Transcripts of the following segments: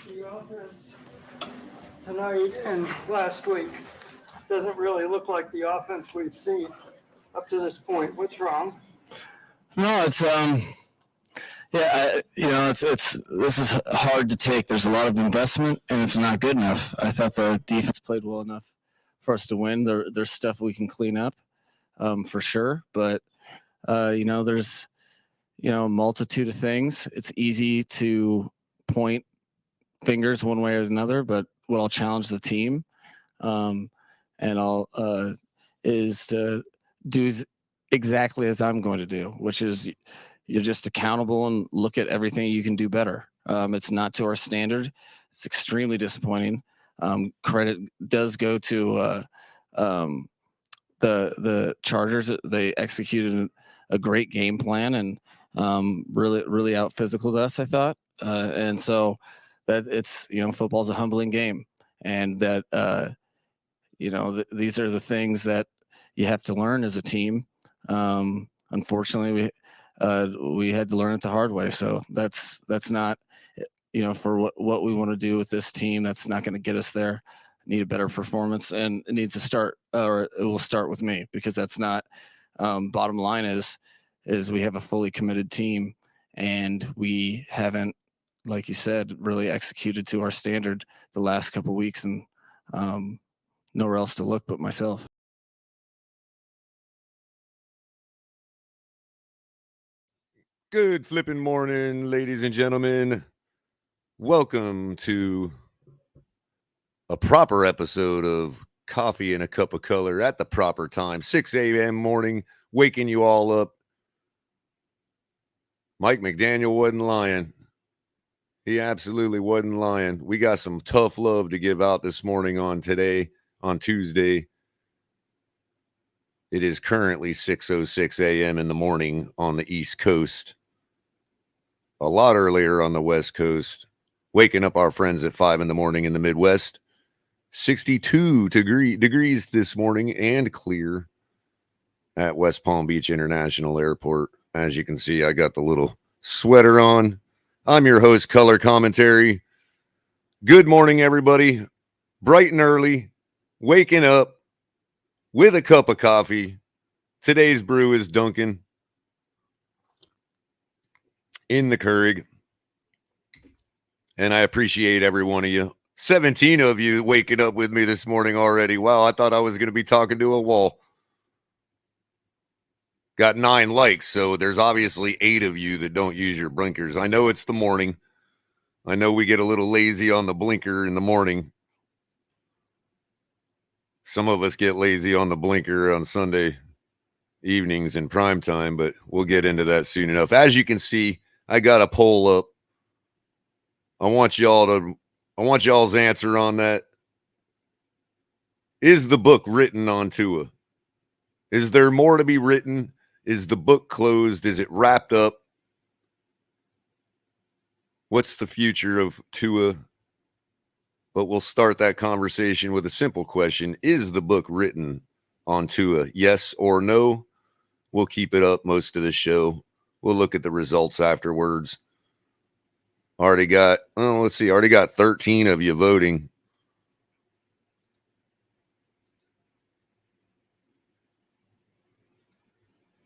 The offense tonight and last week doesn't really look like the offense we've seen up to this point. What's wrong? No, it's it's this is hard to take. There's a lot of investment, and it's not good enough. I thought the defense played well enough for us to win. There's stuff we can clean up, for sure. But there's a multitude of things. It's easy to point fingers one way or another, but what I'll challenge the team, is to do exactly as I'm going to do, which is you're just accountable and look at everything you can do better. It's not to our standard. It's extremely disappointing. Credit does go to the Chargers. They executed a great game plan, and really out physicaled us, I thought. And so that it's, football's a humbling game, and that, these are the things that you have to learn as a team. Unfortunately, we had to learn it the hard way. So that's not, for what we want to do with this team, that's not going to get us there. Need a better performance, and it needs to start, or it will start with me, because that's not, bottom line is we have a fully committed team, and we haven't, like you said, really executed to our standard the last couple of weeks, and nowhere else to look but myself. Good flipping morning, ladies and gentlemen. Welcome to a proper episode of Coffee and a Cup of Color at the proper time, 6 a.m. morning, waking you all up. Mike McDaniel wasn't lying. He absolutely wasn't lying. We got some tough love to give out this morning on Tuesday. It is currently 6:06 a.m. in the morning on the East Coast. A lot earlier on the West Coast. Waking up our friends at 5 in the morning in the Midwest. 62 degrees this morning and clear at West Palm Beach International Airport. As you can see, I got the little sweater on. I'm your host, Color Commentary. Good morning, everybody. Bright and early, waking up with a cup of coffee. Today's brew is Dunkin' in the Keurig. And I appreciate every one of you. 17 of you waking up with me this morning already. Wow, I thought I was going to be talking to a wall. Got 9 likes, so there's obviously 8 of you that don't use your blinkers. I know it's the morning. I know we get a little lazy on the blinker in the morning. Some of us get lazy on the blinker on Sunday evenings in prime time, but we'll get into that soon enough. As you can see, I got a poll up. I want y'all's answer on that. Is the book written on Tua? Is there more to be written? Is the book closed? Is it wrapped up? What's the future of Tua? But we'll start that conversation with a simple question. Is the book written on Tua? Yes or no? We'll keep it up most of the show. We'll look at the results afterwards. Already got 13 of you voting.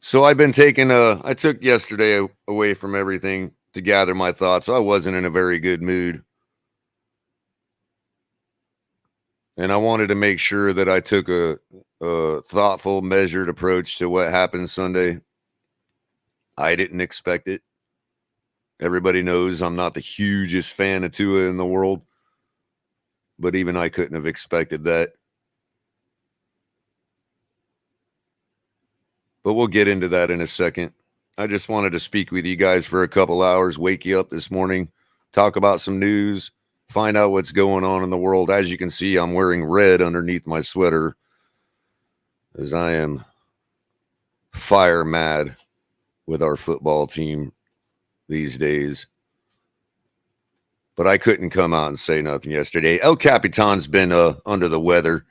So I took yesterday away from everything to gather my thoughts. I wasn't in a very good mood. And I wanted to make sure that I took a thoughtful, measured approach to what happened Sunday. I didn't expect it. Everybody knows I'm not the hugest fan of Tua in the world. But even I couldn't have expected that. But we'll get into that in a second. I just wanted to speak with you guys for a couple hours, wake you up this morning, talk about some news, find out what's going on in the world. As you can see, I'm wearing red underneath my sweater as I am fire mad with our football team these days. But I couldn't come out and say nothing yesterday. El Capitan's been under the weather.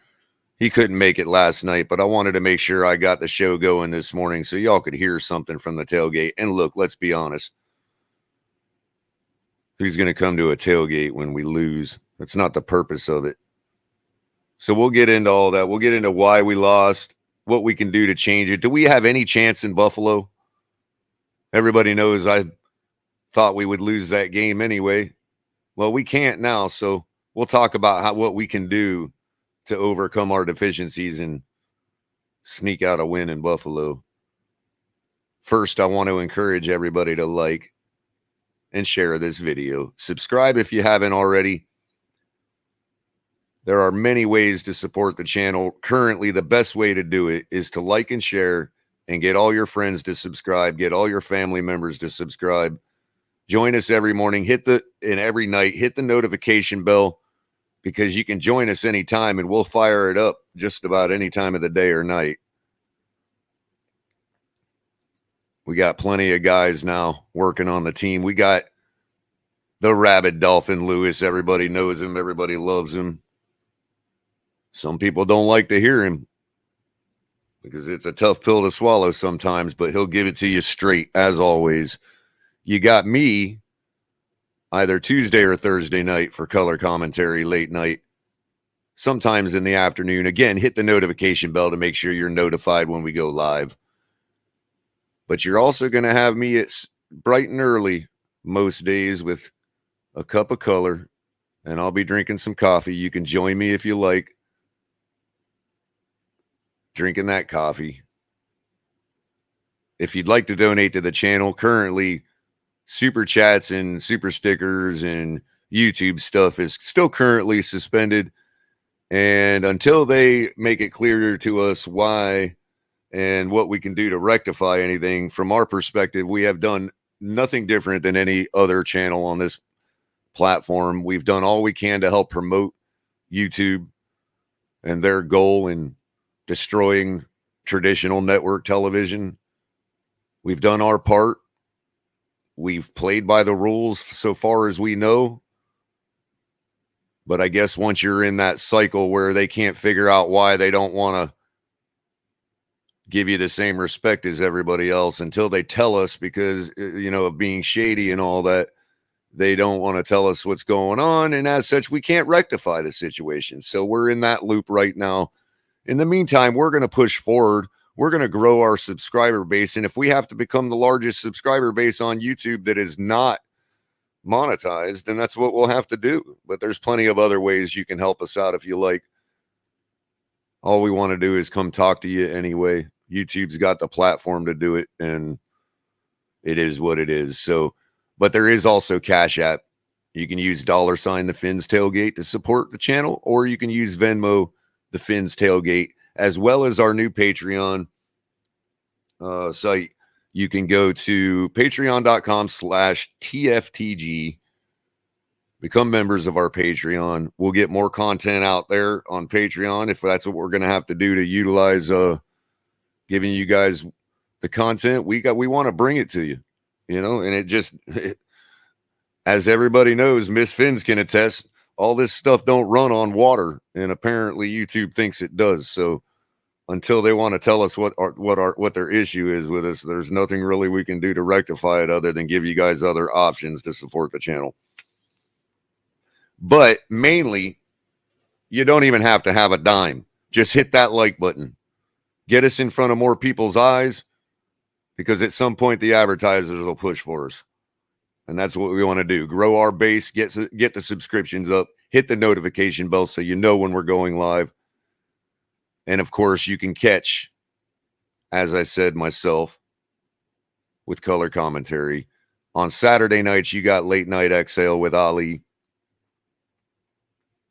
He couldn't make it last night, but I wanted to make sure I got the show going this morning so y'all could hear something from the tailgate. And look, let's be honest. Who's going to come to a tailgate when we lose? That's not the purpose of it. So we'll get into all that. We'll get into why we lost, what we can do to change it. Do we have any chance in Buffalo? Everybody knows I thought we would lose that game anyway. Well, we can't now, so we'll talk about what we can do to overcome our deficiencies and sneak out a win in Buffalo. First, I want to encourage everybody to like and share this video. Subscribe if you haven't already. There are many ways to support the channel. Currently, the best way to do it is to like and share and get all your friends to subscribe, get all your family members to subscribe. Join us every morning, and every night, hit the notification bell, because you can join us anytime and we'll fire it up just about any time of the day or night. We got plenty of guys now working on the team. We got the rabid Dolphin Lewis. Everybody knows him. Everybody loves him. Some people don't like to hear him because it's a tough pill to swallow sometimes, but he'll give it to you straight, as always. You got me either Tuesday or Thursday night for color commentary, late night, sometimes in the afternoon. Again, hit the notification bell to make sure you're notified when we go live. But you're also going to have me at bright and early most days with a cup of color, and I'll be drinking some coffee. You can join me if you like, drinking that coffee. If you'd like to donate to the channel, currently super chats and super stickers and YouTube stuff is still currently suspended. And until they make it clearer to us why and what we can do to rectify anything, from our perspective, we have done nothing different than any other channel on this platform. We've done all we can to help promote YouTube and their goal in destroying traditional network television. We've done our part. We've played by the rules so far as we know. But I guess once you're in that cycle where they can't figure out why they don't want to give you the same respect as everybody else until they tell us, because, you know, of being shady and all that, they don't want to tell us what's going on. And as such, we can't rectify the situation. So we're in that loop right now. In the meantime, we're going to push forward. We're going to grow our subscriber base. And if we have to become the largest subscriber base on YouTube that is not monetized, then that's what we'll have to do. But there's plenty of other ways you can help us out if you like. All we want to do is come talk to you anyway. YouTube's got the platform to do it, and it is what it is. So, but there is also Cash App. You can use $ the Fins Tailgate to support the channel, or you can use Venmo, the Fins Tailgate, as well as our new Patreon site. You can go to patreon.com/TFTG, become members of our Patreon. We'll get more content out there on Patreon if that's what we're going to have to do to utilize giving you guys the content we want to bring it to you, you know. And as everybody knows, Miss Fins can attest, all this stuff don't run on water, and apparently YouTube thinks it does. So until they want to tell us what their issue is with us, there's nothing really we can do to rectify it other than give you guys other options to support the channel. But mainly, you don't even have to have a dime. Just hit that like button. Get us in front of more people's eyes, because at some point the advertisers will push for us. And that's what we want to do. Grow our base, get the subscriptions up, hit the notification bell so you know when we're going live. And of course, you can catch, as I said myself, with color commentary. On Saturday nights, you got Late Night Exhale with Ali,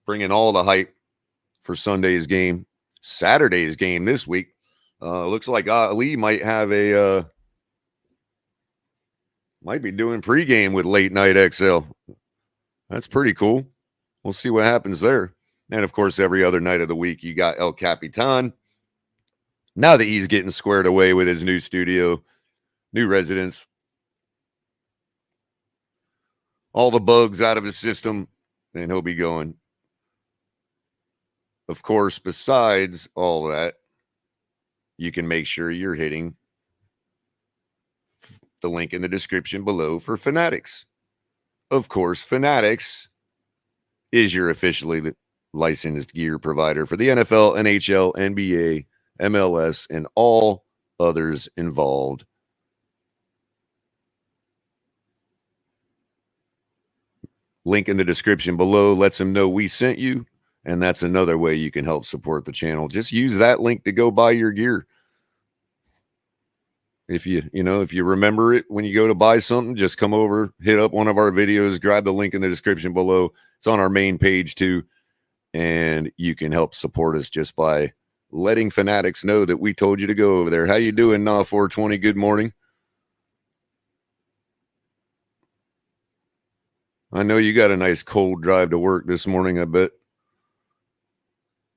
bringing all the hype for Sunday's game. Saturday's game this week, looks like Ali might have might be doing pregame with Late Night Exhale. That's pretty cool. We'll see what happens there. And of course, every other night of the week, you got El Capitan. Now that he's getting squared away with his new studio, new residence, all the bugs out of his system, and he'll be going. Of course, besides all that, you can make sure you're hitting the link in the description below for Fanatics. Of course, Fanatics is your officially licensed gear provider for the NFL, NHL, NBA, MLS, and all others involved. Link in the description below lets them know we sent you, and that's another way you can help support the channel. Just use that link to go buy your gear. If you remember it when you go to buy something, just come over, hit up one of our videos, grab the link in the description below. It's on our main page too. And you can help support us just by letting Fanatics know that we told you to go over there. How you doing, Nah 420? Good morning. I know you got a nice cold drive to work this morning, I bet.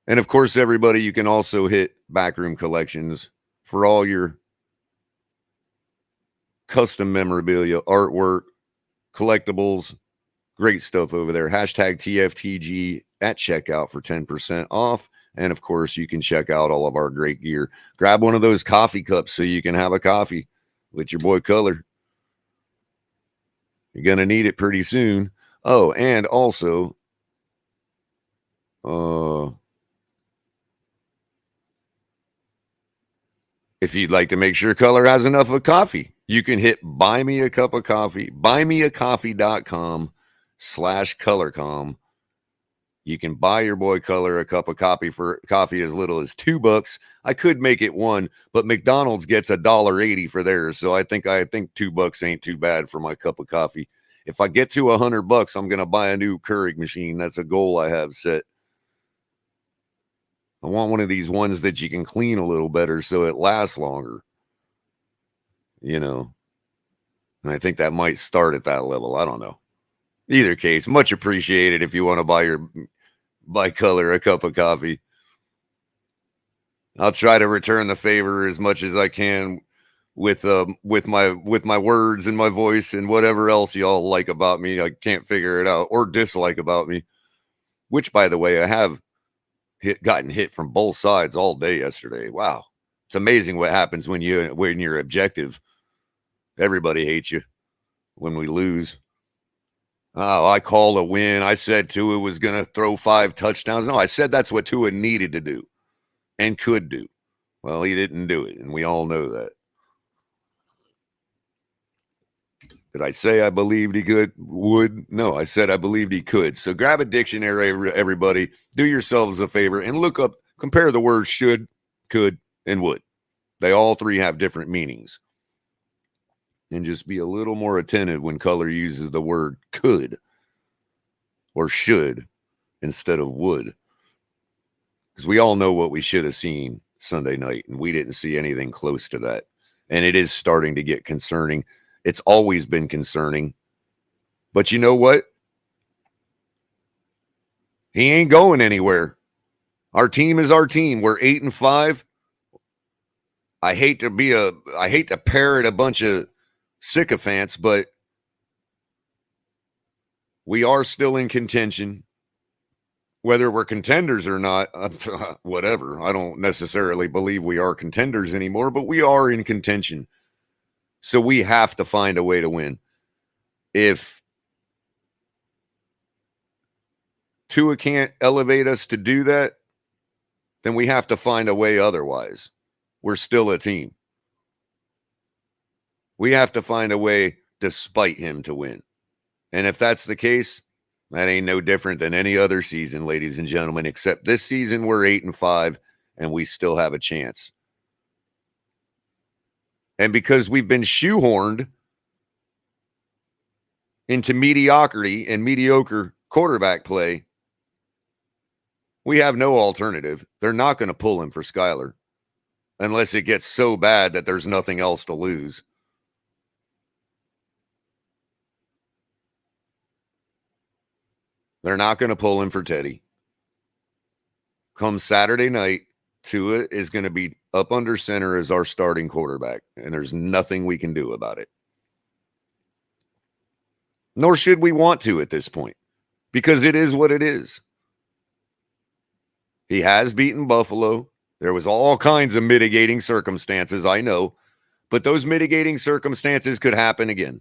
And of course, everybody, you can also hit Backroom Collections for all your custom memorabilia, artwork, collectibles, great stuff over there. Hashtag TFTG at checkout for 10% off. And of course, you can check out all of our great gear. Grab one of those coffee cups so you can have a coffee with your boy Culler. You're going to need it pretty soon. Oh, and also, if you'd like to make sure Culler has enough of coffee, you can hit buy me a cup of coffee, buymeacoffee.com/colorcom. You can buy your boy Culler a cup of coffee as little as $2. I could make it $1, but McDonald's gets $1.80 for theirs. So I think $2 ain't too bad for my cup of coffee. If I get to $100, I'm gonna buy a new Keurig machine. That's a goal I have set. I want one of these ones that you can clean a little better so it lasts longer. You know, and I think that might start at that level. I don't know. Either case, much appreciated if you want to buy Culler a cup of coffee. I'll try to return the favor as much as I can with my words and my voice and whatever else y'all like about me. I can't figure it out, or dislike about me. Which, by the way, I have gotten hit from both sides all day yesterday. Wow. It's amazing what happens when you're objective. Everybody hates you when we lose. Oh, I called a win. I said Tua was going to throw 5 touchdowns. No, I said that's what Tua needed to do and could do. Well, he didn't do it, and we all know that. Did I say I believed he would? No, I said I believed he could. So grab a dictionary, everybody. Do yourselves a favor and compare the words should, could, and would. They all three have different meanings. And just be a little more attentive when Culler uses the word could or should instead of would. Because we all know what we should have seen Sunday night, and we didn't see anything close to that. And it is starting to get concerning. It's always been concerning. But you know what? He ain't going anywhere. Our team is our team. We're 8-5. I hate to parrot a bunch of sycophants, but we are still in contention. Whether we're contenders or not, whatever. I don't necessarily believe we are contenders anymore, but we are in contention. So we have to find a way to win. If Tua can't elevate us to do that, then we have to find a way otherwise. We're still a team. We have to find a way despite him to win. And if that's the case, that ain't no different than any other season, ladies and gentlemen, except this season we're 8-5 and we still have a chance. And because we've been shoehorned into mediocrity and mediocre quarterback play, we have no alternative. They're not going to pull him for Skyler unless it gets so bad that there's nothing else to lose. They're not going to pull him for Teddy. Come Saturday night, Tua is going to be up under center as our starting quarterback, and there's nothing we can do about it. Nor should we want to at this point, because it is what it is. He has beaten Buffalo. There was all kinds of mitigating circumstances, I know, but those mitigating circumstances could happen again.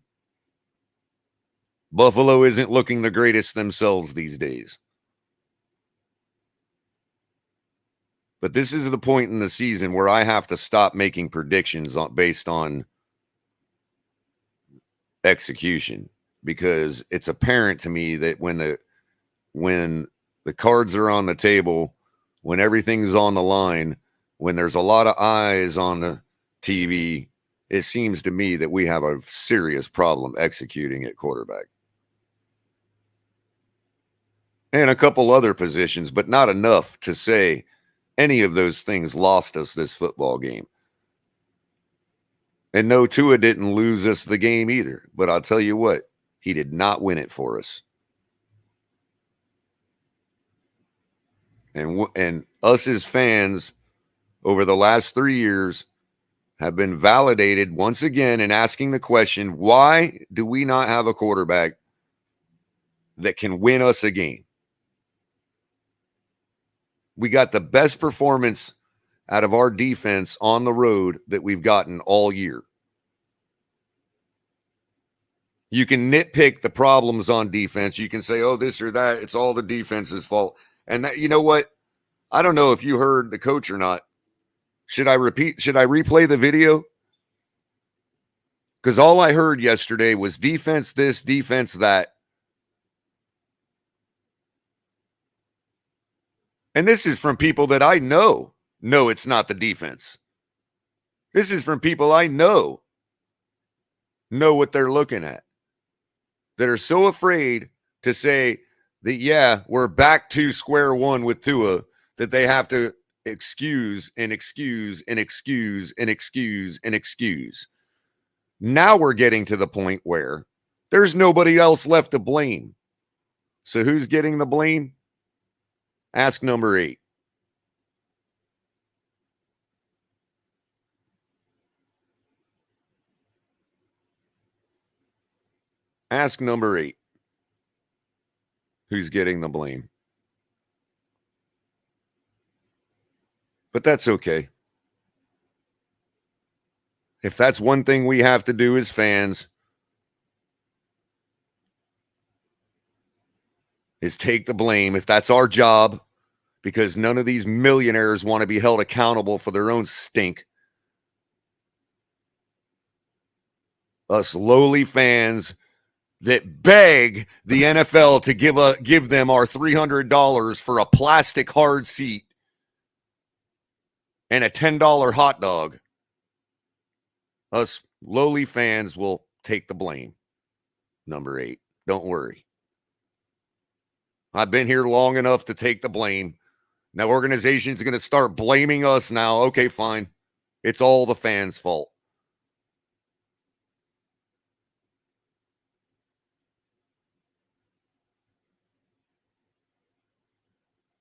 Buffalo isn't looking the greatest themselves these days. But this is the point in the season where I have to stop making predictions based on execution, because it's apparent to me that when the cards are on the table, when everything's on the line, when there's a lot of eyes on the TV, it seems to me that we have a serious problem executing at quarterback. And a couple other positions, but not enough to say any of those things lost us this football game. And no, Tua didn't lose us the game either. But I'll tell you what, he did not win it for us. And us as fans over the last 3 years have been validated once again in asking the question, why do we not have a quarterback that can win us a game? We got the best performance out of our defense on the road that we've gotten all year. You can nitpick the problems on defense. You can say, oh, this or that. It's all the defense's fault. And that, you know what? I don't know if you heard the coach or not. Should I replay the video? Because all I heard yesterday was defense this, defense that. And this is from people that I know. No, it's not the defense. This is from people I know what they're looking at, that are so afraid to say that, yeah, we're back to square one with Tua, that they have to excuse and excuse and excuse and excuse and excuse. Now we're getting to the point where there's nobody else left to blame. So who's getting the blame? Ask number 8. Ask number 8. Who's getting the blame? But that's okay. If that's one thing we have to do as fans, is take the blame. If that's our job, because none of these millionaires want to be held accountable for their own stink. Us lowly fans that beg the NFL to give them our $300 for a plastic hard seat and a $10 hot dog. Us lowly fans will take the blame. Number 8. Don't worry. I've been here long enough to take the blame. Now organization's going to start blaming us now. Okay, fine. It's all the fans' fault.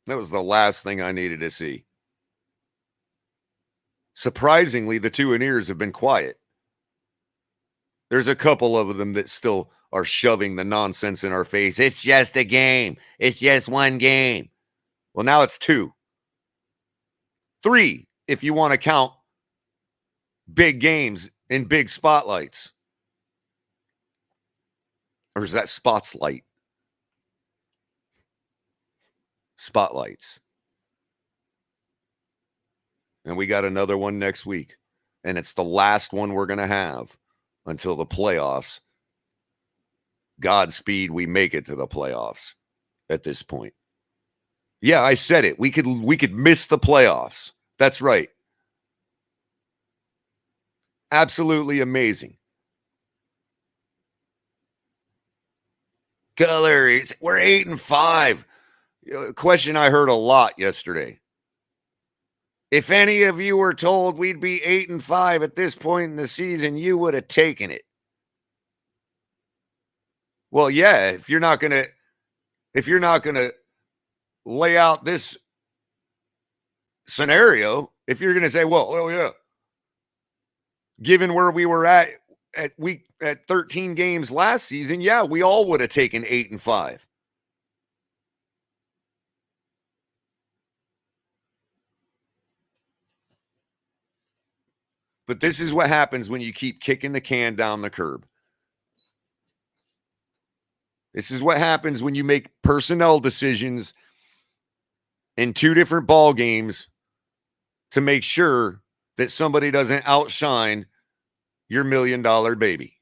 That was the last thing I needed to see. Surprisingly, the Tuaneers have been quiet. There's a couple of them that still are shoving the nonsense in our face. It's just a game. It's just one game. Well, now it's 2. 3, if you want to count big games in big spotlights. Or is that spotlight? Spotlights. And we got another one next week. And it's the last one we're going to have until the playoffs. Godspeed, we make it to the playoffs at this point. Yeah, I said it. We could miss the playoffs. That's right. Absolutely amazing. Culler, we're 8-5. A question I heard a lot yesterday. If any of you were told we'd be 8-5 at this point in the season, you would have taken it. Well, yeah, if you're not gonna lay out this scenario, if you're gonna say, well, yeah, given where we were at 13 games last season, yeah, we all would have taken 8-5. But this is what happens when you keep kicking the can down the curb. This is what happens when you make personnel decisions in 2 different ball games to make sure that somebody doesn't outshine your $1 million baby.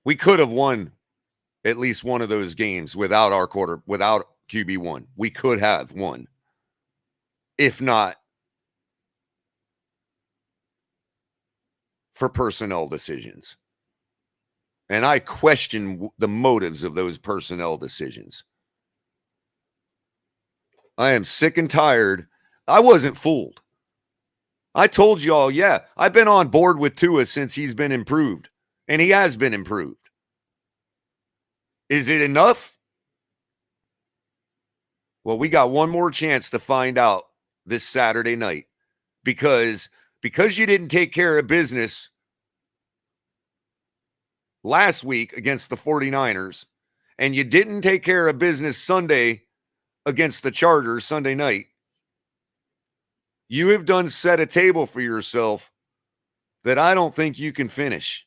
We could have won at least one of those games without QB1. We could have won. If not for personnel decisions. And I question the motives of those personnel decisions. I am sick and tired. I wasn't fooled. I told you all, yeah, I've been on board with Tua since he's been improved. And he has been improved. Is it enough? Well, we got one more chance to find out this Saturday night. because you didn't take care of business last week against the 49ers, and you didn't take care of business Sunday against the Chargers Sunday night, you have done set a table for yourself that I don't think you can finish.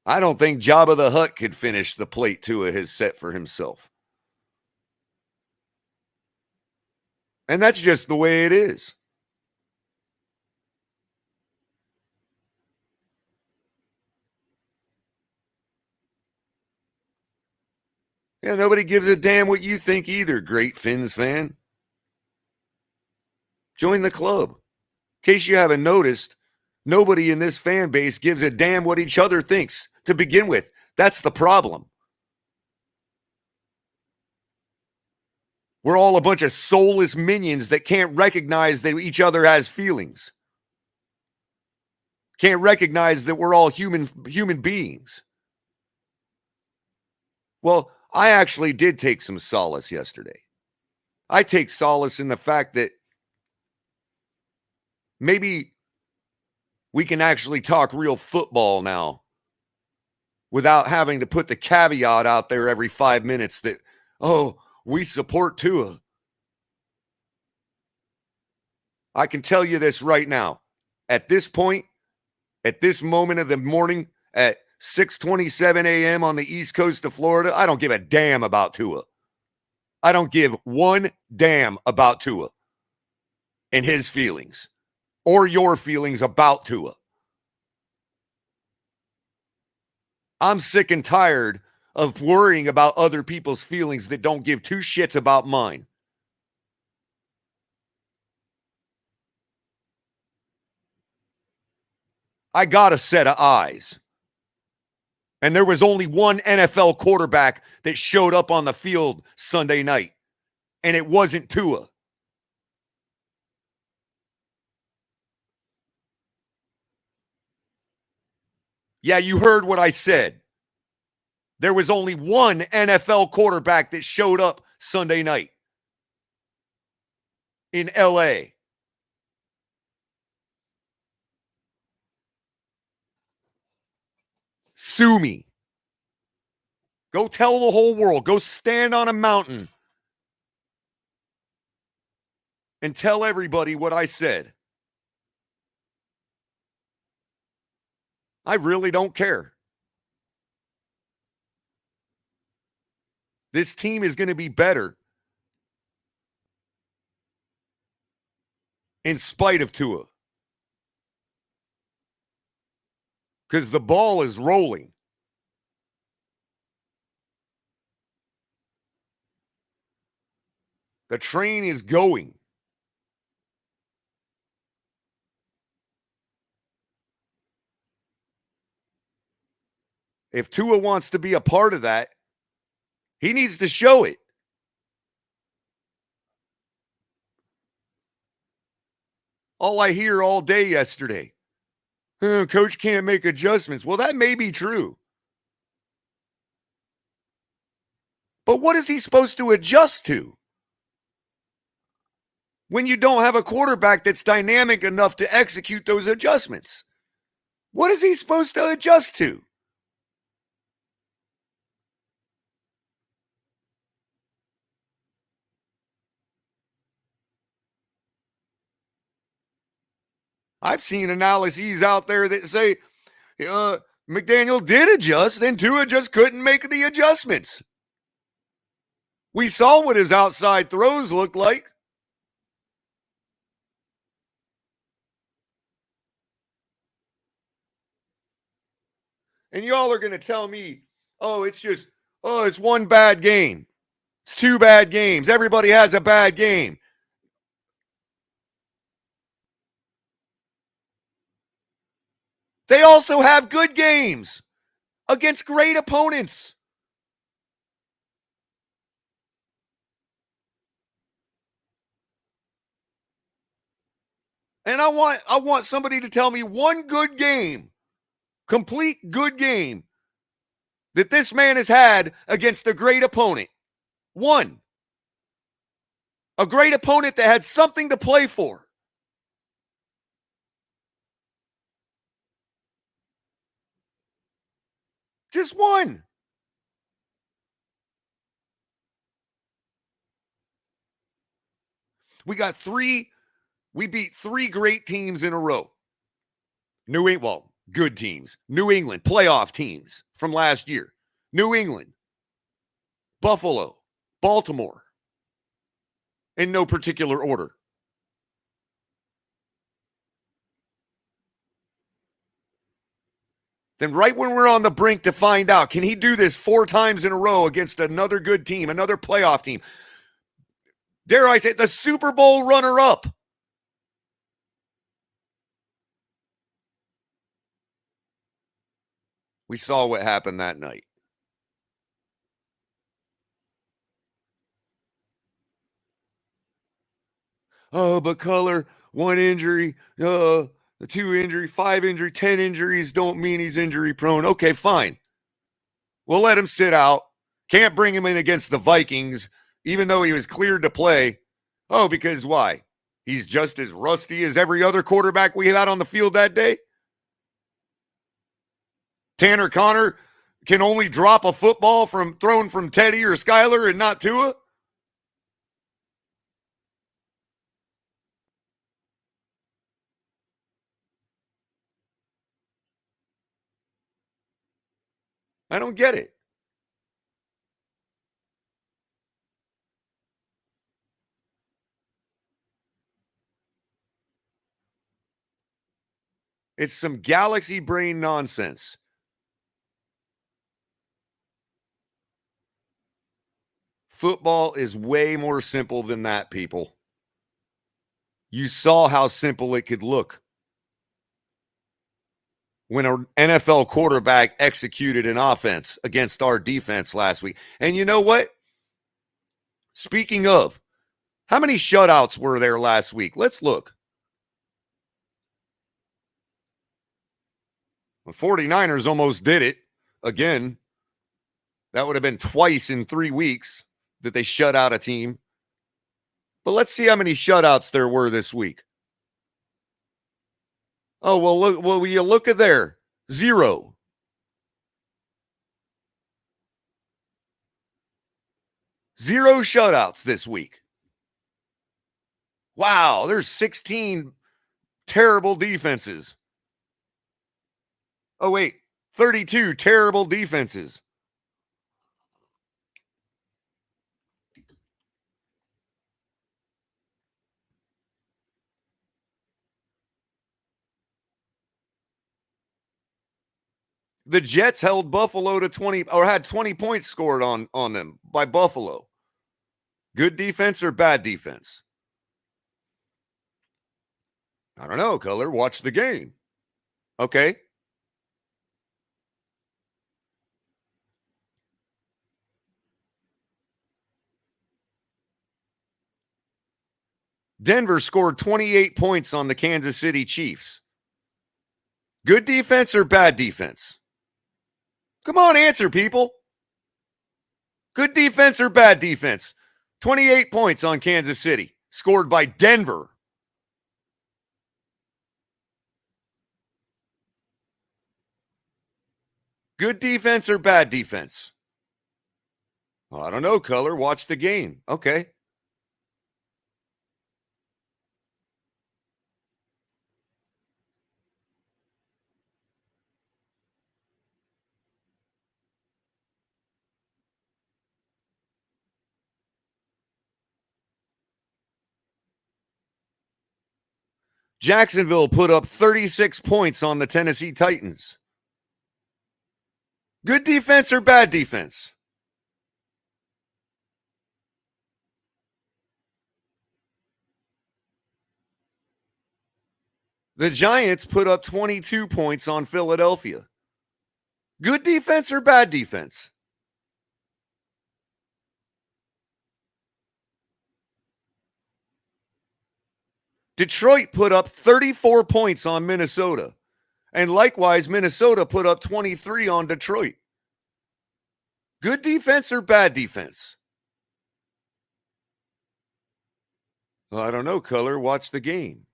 I don't think Jabba the Hutt could finish the plate Tua has set for himself. And that's just the way it is. Yeah, nobody gives a damn what you think either, great Finns fan. Join the club. In case you haven't noticed, nobody in this fan base gives a damn what each other thinks to begin with. That's the problem. We're all a bunch of soulless minions that can't recognize that each other has feelings. Can't recognize that we're all human beings. Well, I actually did take some solace yesterday. I take solace in the fact that maybe we can actually talk real football now without having to put the caveat out there every 5 minutes that, oh, we support Tua. I can tell you this right now. At this point, at this moment of the morning, at 6:27 a.m. on the east coast of Florida, I don't give a damn about Tua. I don't give one damn about Tua and his feelings or your feelings about Tua. I'm sick and tired of worrying about other people's feelings that don't give two shits about mine. I got a set of eyes. And there was only one NFL quarterback that showed up on the field Sunday night, and it wasn't Tua. Yeah, you heard what I said. There was only one NFL quarterback that showed up Sunday night in LA. Sue me. Go tell the whole world. Go stand on a mountain and tell everybody what I said. I really don't care. This team is going to be better in spite of Tua. Because the ball is rolling. The train is going. If Tua wants to be a part of that, he needs to show it. All I hear all day yesterday, coach can't make adjustments. Well, that may be true. But what is he supposed to adjust to when you don't have a quarterback that's dynamic enough to execute those adjustments? What is he supposed to adjust to? I've seen analyses out there that say McDaniel did adjust, and Tua just couldn't make the adjustments. We saw what his outside throws looked like. And y'all are going to tell me, it's one bad game. It's two bad games. Everybody has a bad game. They also have good games against great opponents. And I want somebody to tell me one good game, complete good game, that this man has had against a great opponent. One. A great opponent that had something to play for. Just one. We beat three great teams in a row. Good teams. New England, playoff teams from last year. New England, Buffalo, Baltimore, in no particular order. Then right when we're on the brink to find out, can he do this 4 times in a row against another good team, another playoff team? Dare I say, the Super Bowl runner-up. We saw what happened that night. Oh, but Culler, 1 injury, 2 injury, 5 injury, 10 injuries don't mean he's injury prone. Okay, fine. We'll let him sit out. Can't bring him in against the Vikings, even though he was cleared to play. Oh, because why? He's just as rusty as every other quarterback we had on the field that day? Tanner Connor can only drop a football thrown from Teddy or Skyler and not Tua? I don't get it. It's some galaxy brain nonsense. Football is way more simple than that, people. You saw how simple it could look when an NFL quarterback executed an offense against our defense last week. And you know what? Speaking of, how many shutouts were there last week? Let's look. The 49ers almost did it again. That would have been twice in 3 weeks that they shut out a team. But let's see how many shutouts there were this week. Oh, well, look, will you look at there? 0. Zero shutouts this week. Wow, there's 16 terrible defenses. Oh, wait, 32 terrible defenses. The Jets held Buffalo to 20, or had 20 points scored on them by Buffalo. Good defense or bad defense? I don't know, Culler. Watch the game. Okay. Denver scored 28 points on the Kansas City Chiefs. Good defense or bad defense? Come on, answer, people. Good defense or bad defense? 28 points on Kansas City, scored by Denver. Good defense or bad defense? Well, I don't know, Culler. Watch the game. Okay. Jacksonville put up 36 points on the Tennessee Titans. Good defense or bad defense? The Giants put up 22 points on Philadelphia. Good defense or bad defense? Detroit put up 34 points on Minnesota. And likewise, Minnesota put up 23 on Detroit. Good defense or bad defense? Well, I don't know, Culler. Watch the game.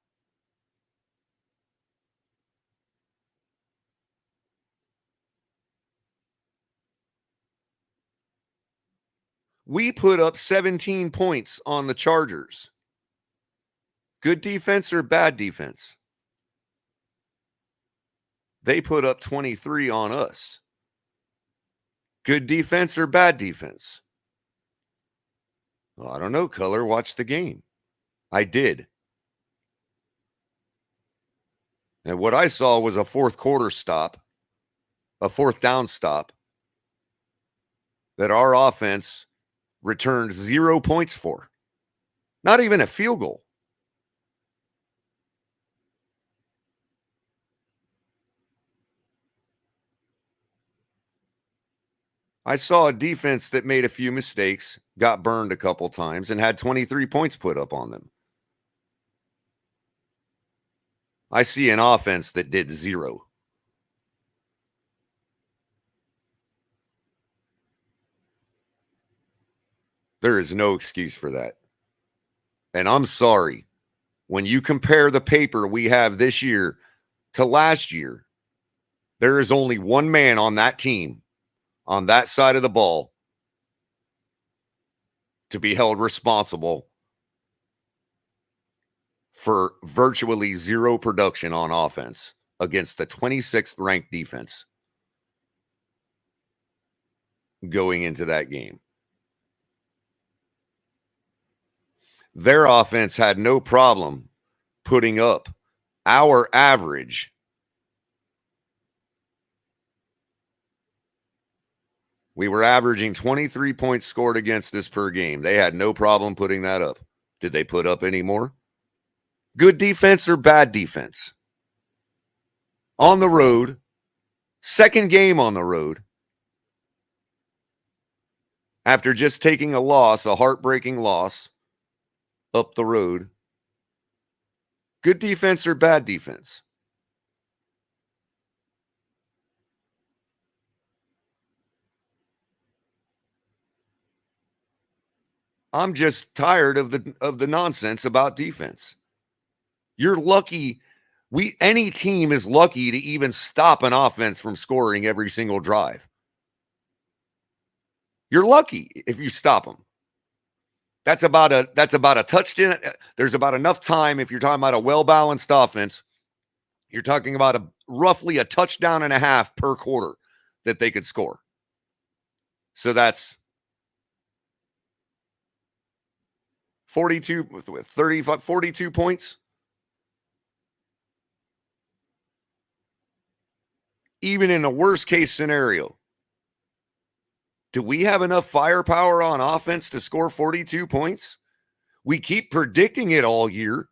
We put up 17 points on the Chargers. Good defense or bad defense? They put up 23 on us. Good defense or bad defense? Well, I don't know, Culler. Watch the game. I did. And what I saw was a fourth quarter stop, a fourth down stop that our offense returned 0 points for. Not even a field goal. I saw a defense that made a few mistakes, got burned a couple times, and had 23 points put up on them. I see an offense that did 0. There is no excuse for that. And I'm sorry. When you compare the paper we have this year to last year, there is only one man on that team, on that side of the ball, to be held responsible for virtually 0 production on offense against the 26th ranked defense going into that game. Their offense had no problem putting up our average. We were averaging 23 points scored against us per game. They had no problem putting that up. Did they put up any more? Good defense or bad defense? On the road, second game on the road, after just taking a loss, a heartbreaking loss up the road. Good defense or bad defense? I'm just tired of the nonsense about defense. You're lucky. Any team is lucky to even stop an offense from scoring every single drive. You're lucky if you stop them. That's about a touchdown. There's about enough time if you're talking about a well-balanced offense. You're talking about roughly a touchdown and a half per quarter that they could score. So that's 42 with 35, 42 points. Even in a worst case scenario, do we have enough firepower on offense to score 42 points? We keep predicting it all year.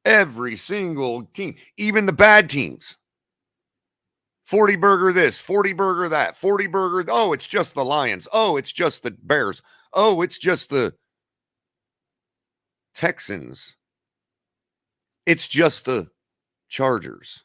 Every single team, even the bad teams. 40 burger this, 40 burger that, 40 burger. Oh, it's just the Lions. Oh, it's just the Bears. Oh, it's just the Texans. It's just the Chargers.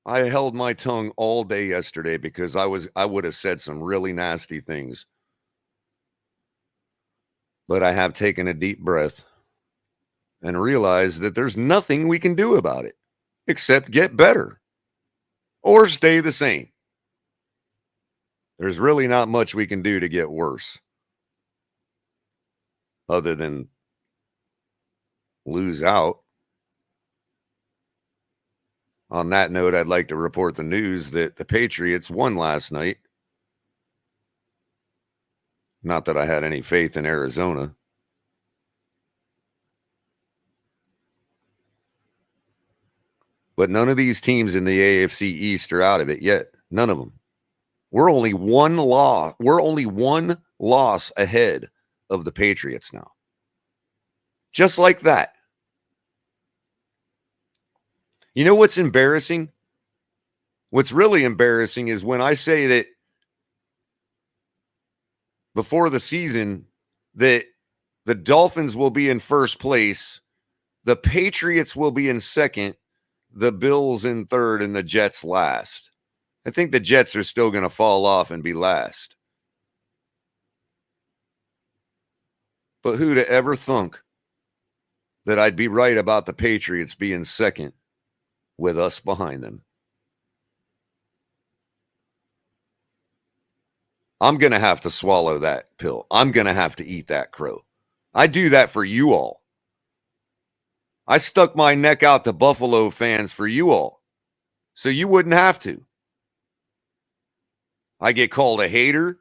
I held my tongue all day yesterday because I would have said some really nasty things. But I have taken a deep breath and realized that there's nothing we can do about it except get better or stay the same. There's really not much we can do to get worse other than lose out. On that note, I'd like to report the news that the Patriots won last night. Not that I had any faith in Arizona. But none of these teams in the AFC East are out of it yet. None of them. We're only one loss. We're only one loss ahead of the Patriots now. Just like that. You know what's embarrassing? What's really embarrassing is when I say that before the season that the Dolphins will be in first place, the Patriots will be in second, the Bills in third and the Jets last. I think the Jets are still going to fall off and be last. But who'd ever thunk that I'd be right about the Patriots being second with us behind them? I'm going to have to swallow that pill. I'm going to have to eat that crow. I do that for you all. I stuck my neck out to Buffalo fans for you all, so you wouldn't have to. I get called a hater.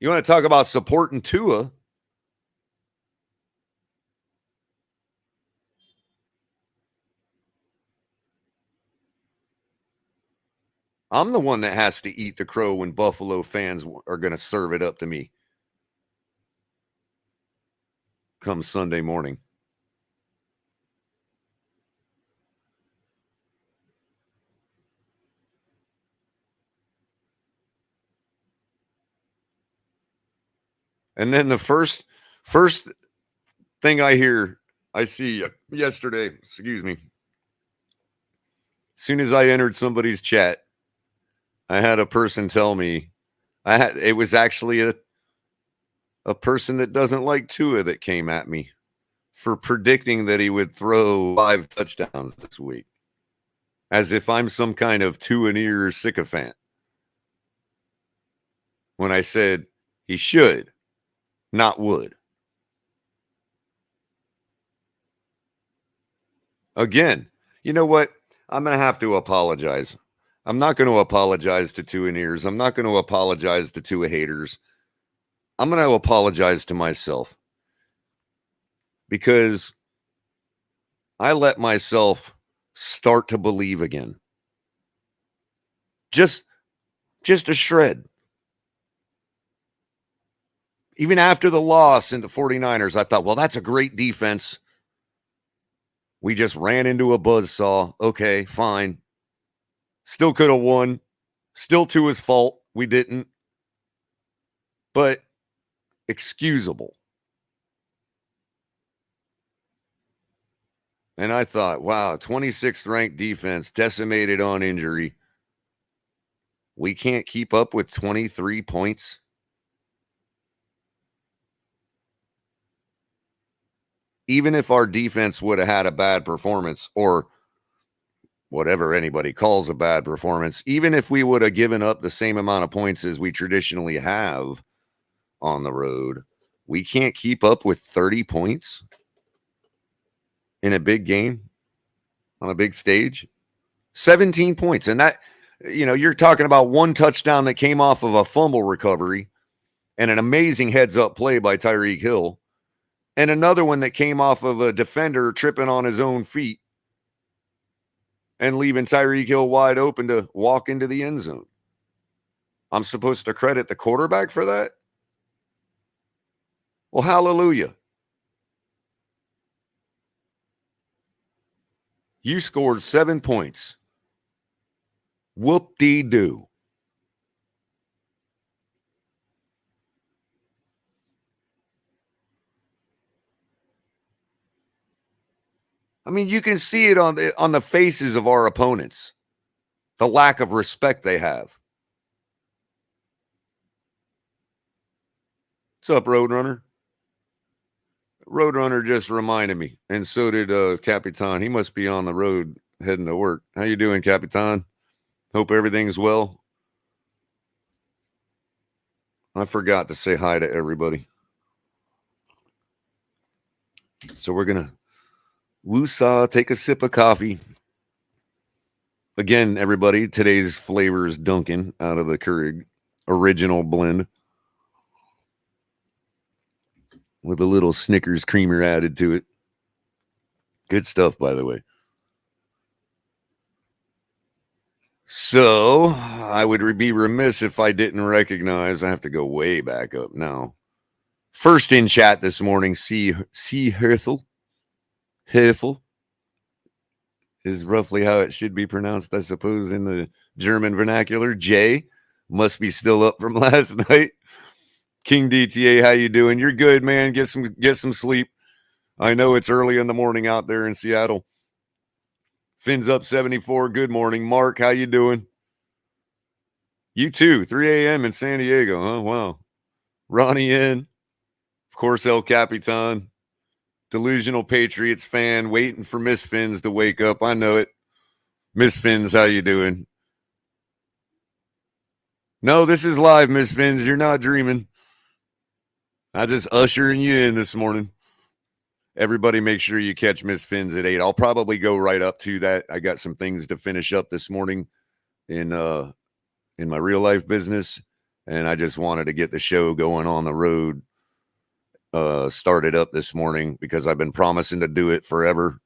You want to talk about supporting Tua? I'm the one that has to eat the crow when Buffalo fans are going to serve it up to me come Sunday morning. And then the first thing I see yesterday, excuse me, as soon as I entered somebody's chat, I had a person tell me, it was actually a person that doesn't like Tua that came at me for predicting that he would throw 5 touchdowns this week, as if I'm some kind of Tua-near sycophant. When I said he should, not would. Again, you know what? I'm going to have to apologize. I'm not going to apologize to Tua-nears. I'm not going to apologize to Tua haters. I'm going to apologize to myself because I let myself start to believe again. Just a shred. Even after the loss in the 49ers, I thought, well, that's a great defense. We just ran into a buzzsaw. Okay, fine. Still could have won. Still Tua's fault. We didn't. But excusable. And I thought, wow, 26th ranked defense decimated on injury. We can't keep up with 23 points. Even if our defense would have had a bad performance, or whatever anybody calls a bad performance, even if we would have given up the same amount of points as we traditionally have on the road, we can't keep up with 30 points in a big game on a big stage. 17 points. And that, you're talking about one touchdown that came off of a fumble recovery and an amazing heads-up play by Tyreek Hill, and another one that came off of a defender tripping on his own feet and leaving Tyreek Hill wide open to walk into the end zone. I'm supposed to credit the quarterback for that? Well, hallelujah. You scored 7 points. Whoop-dee-doo. I mean, you can see it on the faces of our opponents, the lack of respect they have. What's up, Roadrunner? Roadrunner just reminded me, and so did Capitan. He must be on the road heading to work. How you doing, Capitan? Hope everything's well. I forgot to say hi to everybody. So we're going to woosah, take a sip of coffee. Again, everybody, today's flavor is Dunkin' out of the Keurig original blend with a little Snickers creamer added to it. Good stuff, by the way. So I would be remiss if I didn't recognize, I have to go way back up now. First in chat this morning, C. Herthel. Herthel is roughly how it should be pronounced, I suppose, in the German vernacular. Jay must be still up from last night. King DTA, how you doing? You're good, man. Get some sleep. I know it's early in the morning out there in Seattle. Fins up 74. Good morning. Mark, how you doing? You too. 3 a.m. in San Diego. Huh? Wow. Ronnie in. Of course, El Capitan. Delusional Patriots fan waiting for Miss Fins to wake up. I know it. Miss Fins, how you doing? No, this is live, Miss Fins. You're not dreaming. I just ushering you in this morning. Everybody make sure you catch Miss Fins at 8. I'll probably go right up to that. I got some things to finish up this morning in my real life business, and I just wanted to get the show going on the road started up this morning because I've been promising to do it forever.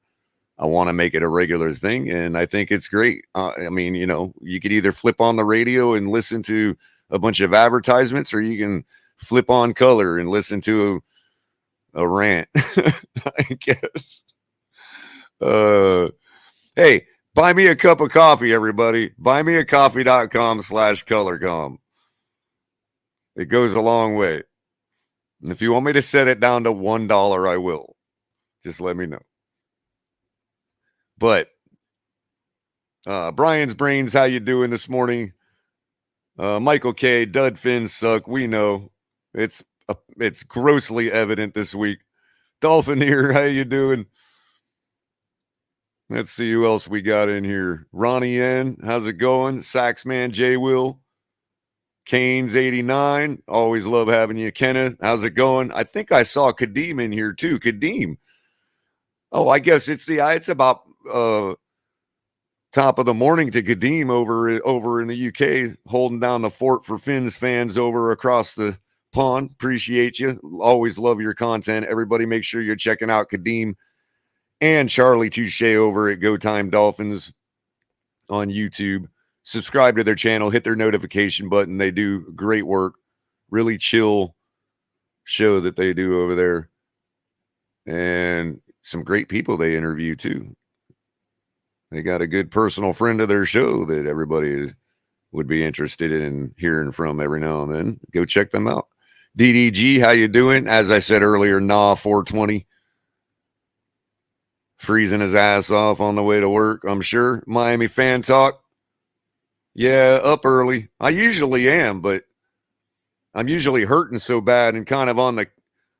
I want to make it a regular thing, and I think it's great. I mean, you know, you could either flip on the radio and listen to a bunch of advertisements, or you can flip on Culler and listen to a rant, I guess. Hey, buy me a cup of coffee, everybody. buymeacoffee.com/colorcom. It goes a long way. And if you want me to set it down to $1, I will. Just let me know. But Brian's Brains, how you doing this morning? Michael K, dud fins suck. We know it's grossly evident this week. Dolphin here, how you doing? Let's see who else we got in here. Ronnie N, how's it going? Saxman J Will. Canes 89. Always love having you. Kenneth, how's it going? I think I saw Kadeem in here too. Kadeem. Oh, I guess it's about top of the morning to Kadeem over in the UK, holding down the fort for Fins fans over across the pond. Appreciate you. Always love your content. Everybody make sure you're checking out Kadeem and Charlie Touche over at Go Time Dolphins on YouTube. Subscribe to their channel, hit their notification button. They do great work. Really chill show that they do over there. And some great people they interview too. They got a good personal friend of their show that everybody would be interested in hearing from every now and then. Go check them out. DDG, how you doing? As I said earlier, 420. Freezing his ass off on the way to work, I'm sure. Miami Fan Talk. Yeah, up early. I usually am, but I'm usually hurting so bad and kind of on the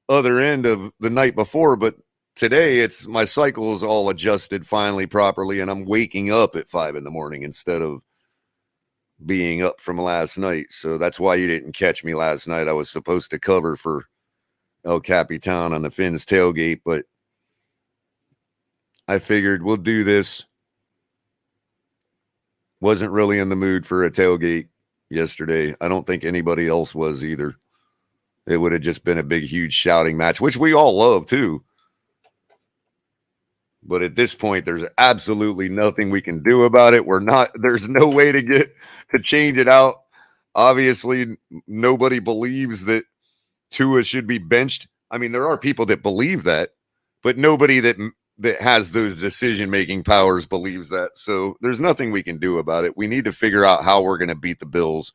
other end of the night before. But today, my cycle is all adjusted finally properly, and I'm waking up at 5 in the morning instead of being up from last night. So that's why you didn't catch me last night. I was supposed to cover for El Capitan on the Fins tailgate, but I figured we'll do this. Wasn't really in the mood for a tailgate yesterday. I don't think anybody else was either. It would have just been a big, huge shouting match, which we all love too. But at this point, there's absolutely nothing we can do about it. There's no way to change it out. Obviously, nobody believes that Tua should be benched. I mean, there are people that believe that, but nobody that has those decision-making powers believes that. So there's nothing we can do about it. We need to figure out how we're going to beat the Bills.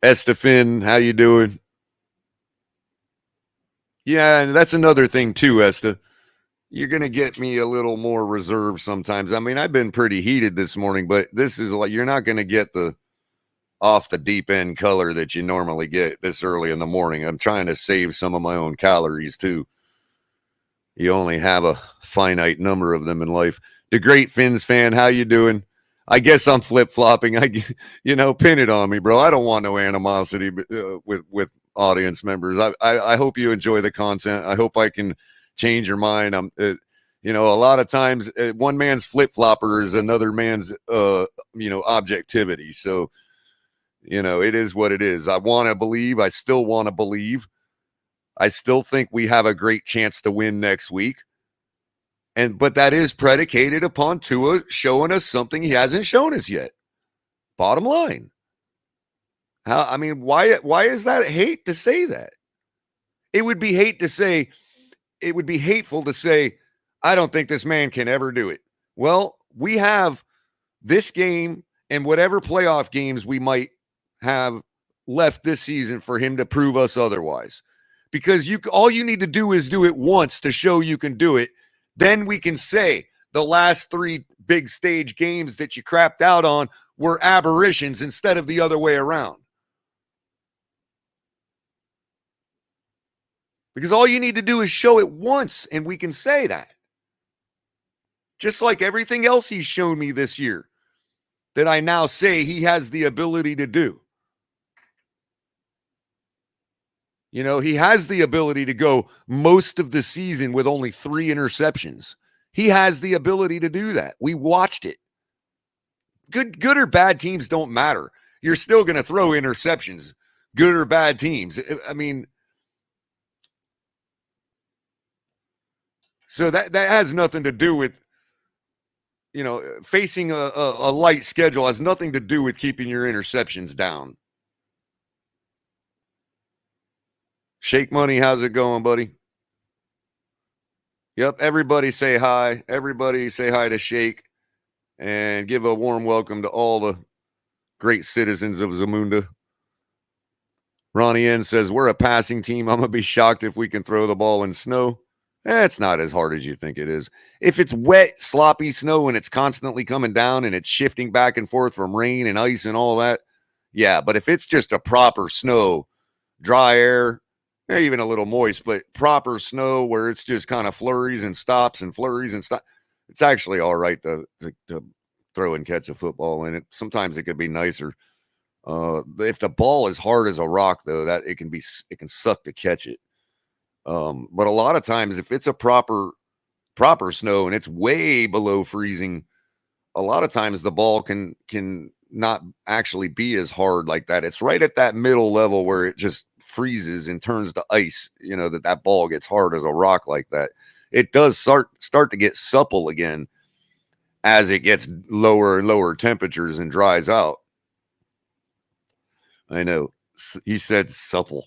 Estefan, how you doing? Yeah, and that's another thing too, Esta. You're going to get me a little more reserved sometimes. I mean, I've been pretty heated this morning, but this is like, you're not going to get the off the deep end color that you normally get this early in the morning. I'm trying to save some of my own calories too. You only have a finite number of them in life. The Great Fins fan, how you doing? I guess I'm flip-flopping. Pin it on me, bro. I don't want no animosity with audience members. I hope you enjoy the content. I hope I can change your mind. A lot of times one man's flip-flopper is another man's, objectivity. So, it is what it is. I want to believe. I still want to believe. I still think we have a great chance to win next week. But that is predicated upon Tua showing us something he hasn't shown us yet. Bottom line. Why is that hate to say that? It would be hateful to say, I don't think this man can ever do it. Well, we have this game and whatever playoff games we might have left this season for him to prove us otherwise. Because all you need to do is do it once to show you can do it. Then we can say, the last 3 big stage games that you crapped out on were aberrations instead of the other way around. Because all you need to do is show it once, and we can say that. Just like everything else he's shown me this year that I now say he has the ability to do. You know, he has the ability to go most of the season with only 3 interceptions. He has the ability to do that. We watched it. Good or bad teams don't matter. You're still going to throw interceptions, good or bad teams. I mean, so that has nothing to do with, you know, facing a light schedule has nothing to do with keeping your interceptions down. Shake Money, how's it going, buddy? Yep, everybody say hi. Everybody say hi to Shake and give a warm welcome to all the great citizens of Zamunda. Ronnie N says, we're a passing team. I'm going to be shocked if we can throw the ball in snow. It's not as hard as you think it is. If it's wet, sloppy snow and it's constantly coming down and it's shifting back and forth from rain and ice and all that, yeah. But if it's just a proper snow, dry air, even a little moist, but proper snow where it's just kind of flurries and stops and flurries and stops, it's actually all right to throw and catch a football in it. Sometimes it could be nicer. If the ball is hard as a rock, though, that it can suck to catch it. But a lot of times, if it's a proper snow and it's way below freezing, a lot of times the ball can not actually be as hard like that. It's right at that middle level where it just freezes and turns to ice. You know, that ball gets hard as a rock like that. It does start to get supple again as it gets lower and lower temperatures and dries out. I know. He said supple.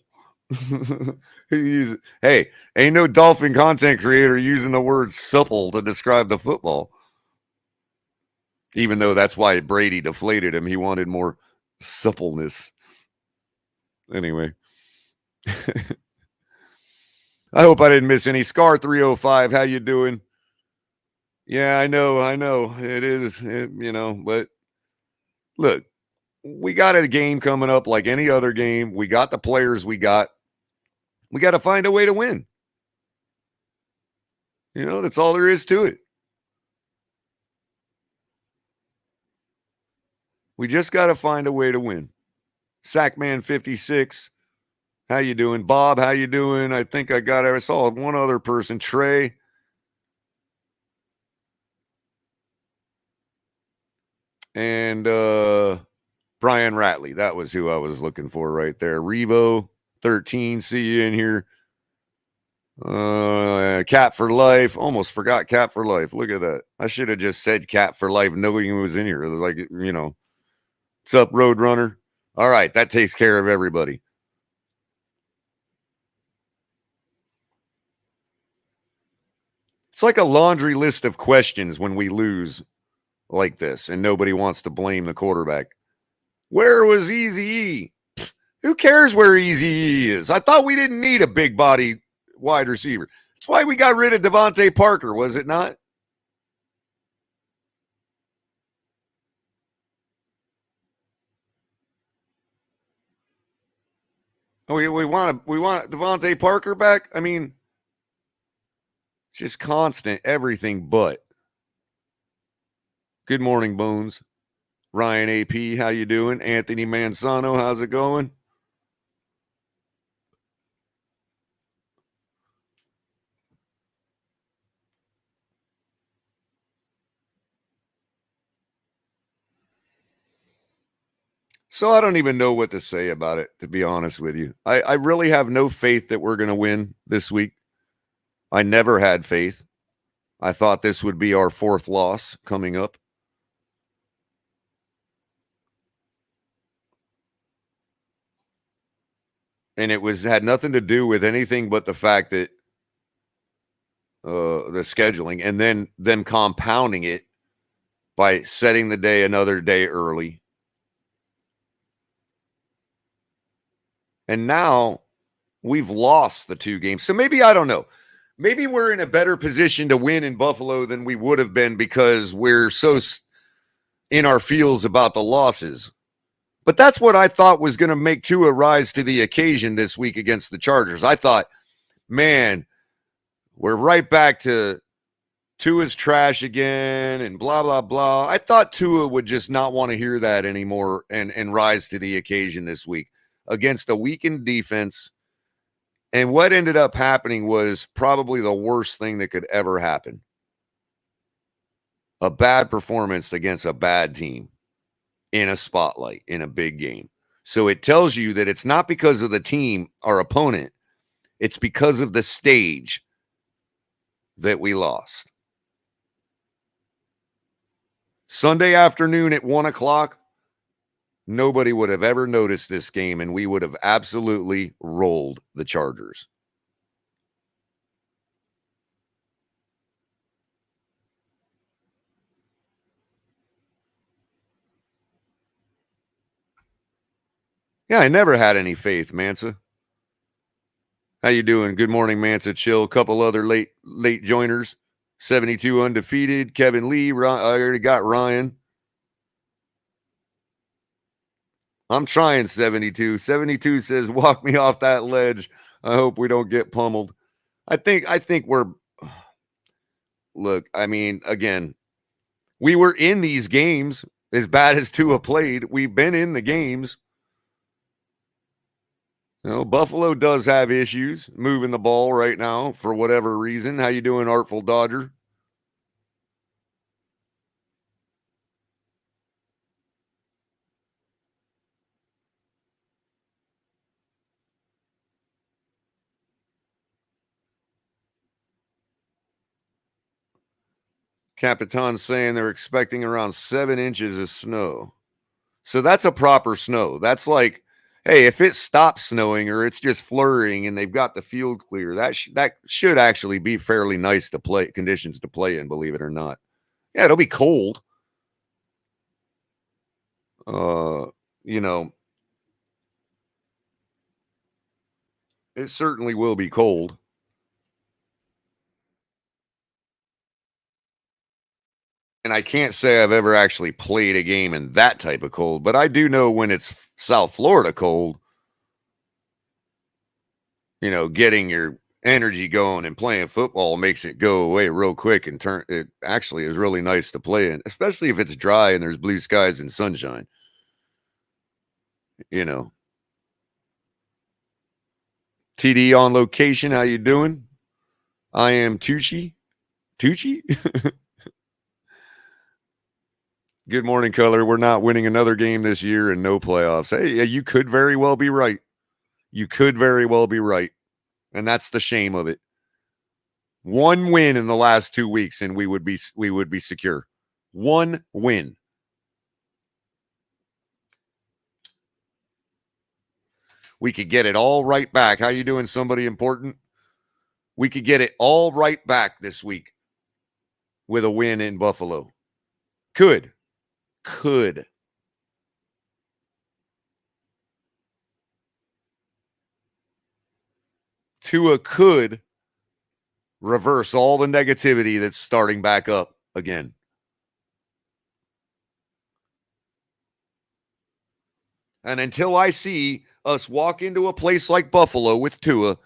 Hey, ain't no Dolphin content creator using the word supple to describe the football. Even though that's why Brady deflated him. He wanted more suppleness. Anyway. I hope I didn't miss any. Scar 305, how you doing? Yeah, I know. It is, you know, but look, we got a game coming up like any other game. We got the players we got. We got to find a way to win. You know, that's all there is to it. We just got to find a way to win. Sackman 56, how you doing? Bob, how you doing? I think I saw one other person, Trey. And Brian Ratley, that was who I was looking for right there. Revo 13, see you in here. Cat for Life, almost forgot Cat for Life. Look at that. I should have just said Cat for Life knowing he was in here. It was like, you know, what's up, Roadrunner? All right, that takes care of everybody. It's like a laundry list of questions when we lose like this and nobody wants to blame the quarterback. Where was Eazy-E? Who cares where Eazy-E is? I thought we didn't need a big body wide receiver. That's why we got rid of Devontae Parker, was it not? We want Devontae Parker back? I mean, it's just constant everything but. Good morning, Bones. Ryan AP, how you doing? Anthony Manzano, how's it going? So I don't even know what to say about it, to be honest with you. I really have no faith that we're going to win this week. I never had faith. I thought this would be our 4th loss coming up. And it had nothing to do with anything but the fact that the scheduling and then them compounding it by setting the day another day early. And now we've lost the 2 games. So maybe, I don't know. maybe we're in a better position to win in Buffalo than we would have been because we're so in our feels about the losses. But that's what I thought was going to make Tua rise to the occasion this week against the Chargers. I thought, man, we're right back to Tua's trash again and blah, blah, blah. I thought Tua would just not want to hear that anymore and rise to the occasion this week against a weakened defense. And what ended up happening was probably the worst thing that could ever happen. A bad performance against a bad team in a spotlight, in a big game. So it tells you that it's not because of the team, our opponent. It's because of the stage that we lost. Sunday afternoon at 1 o'clock, nobody would have ever noticed this game, and we would have absolutely rolled the Chargers. Yeah, I never had any faith, Mansa. How you doing? Good morning, Mansa. Chill. Couple other late joiners. 72 undefeated. Kevin Lee. I already got Ryan. I'm trying 72. 72 says, walk me off that ledge. I hope we don't get pummeled. I think we're, look, I mean, again, we were in these games as bad as Tua played. We've been in the games. You know, Buffalo does have issues moving the ball right now for whatever reason. How you doing, Artful Dodger? Capitan's saying they're expecting around 7 inches of snow. So that's a proper snow. That's like, hey, if it stops snowing or it's just flurrying and they've got the field clear, that should actually be fairly nice to play conditions to play in, believe it or not. Yeah, it'll be cold. You know, it certainly will be cold. And I can't say I've ever actually played a game in that type of cold, but I do know when it's South Florida cold, you know, getting your energy going and playing football makes it go away real quick and it actually is really nice to play in, especially if it's dry and there's blue skies and sunshine. You know. TD on location, how you doing? I am Tucci. Good morning, Culler. We're not winning another game this year and no playoffs. Hey, you could very well be right. You could very well be right. And that's the shame of it. One win in the last 2 weeks and we would be secure. One win. We could get it all right back. How you doing, somebody important? We could get it all right back this week with a win in Buffalo. Could. Tua could reverse all the negativity that's starting back up again. And until I see us walk into a place like Buffalo with Tua